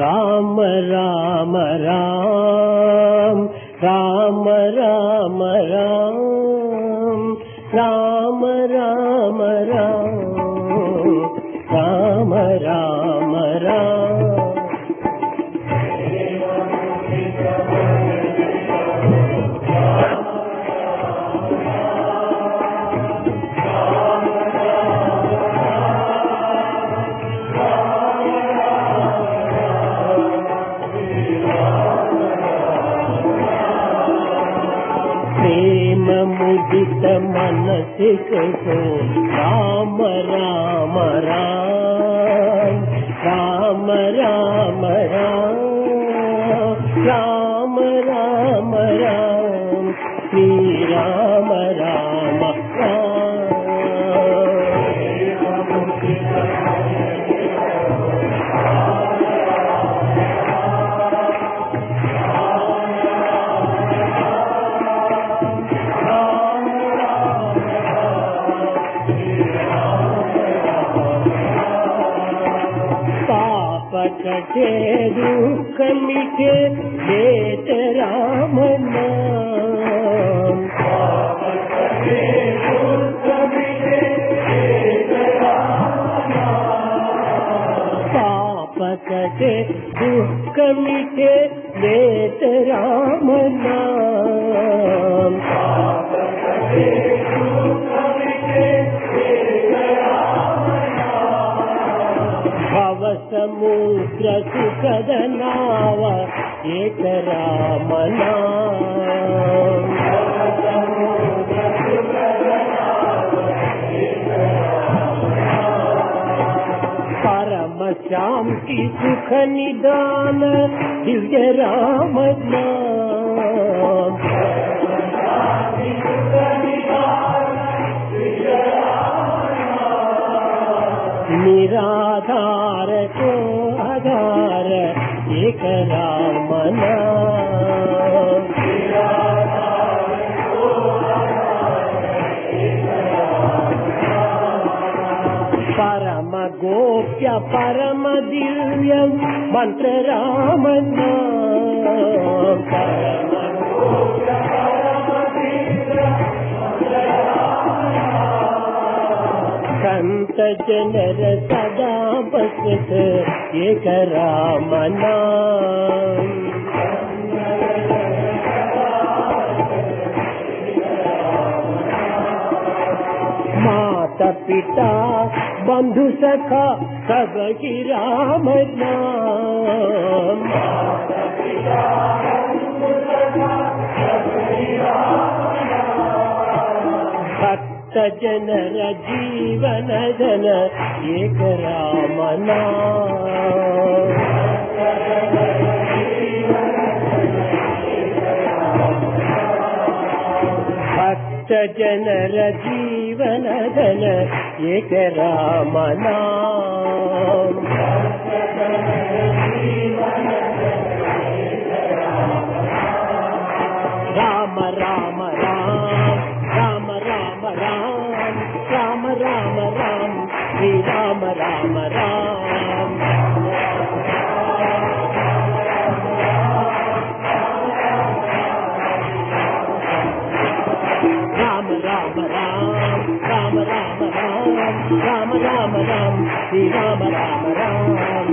राम राम राम राम राम राम राम राम राम राम राम राम. प्रेम मुदित मन से कहो राम राम राम राम राम राम राम राम राम श्री राम राम राम. कटे दुख मिटे देत राम नाम. पाप कटे दुख मिटे देत राम नाम. भव समुद्र सुखद नाव एक राम नाम. परम शांति सुख निदान दिव्य राम नाम। निराधार को आधार एक राम नाम। परम गोप्य परम दिव्य मंत्र राम नाम। संत जनर सदा बसत एक राम नाम। माता पिता बंधु सखा सब ही राम नाम। भक्त जनर जीवन धन एक राम नाम। भक्त जनर जीवन धन एक राम नाम। राम राम राम राम राम राम राम राम राम श्री राम राम राम। राम राम राम राम राम राम राम राम राम श्री राम राम राम।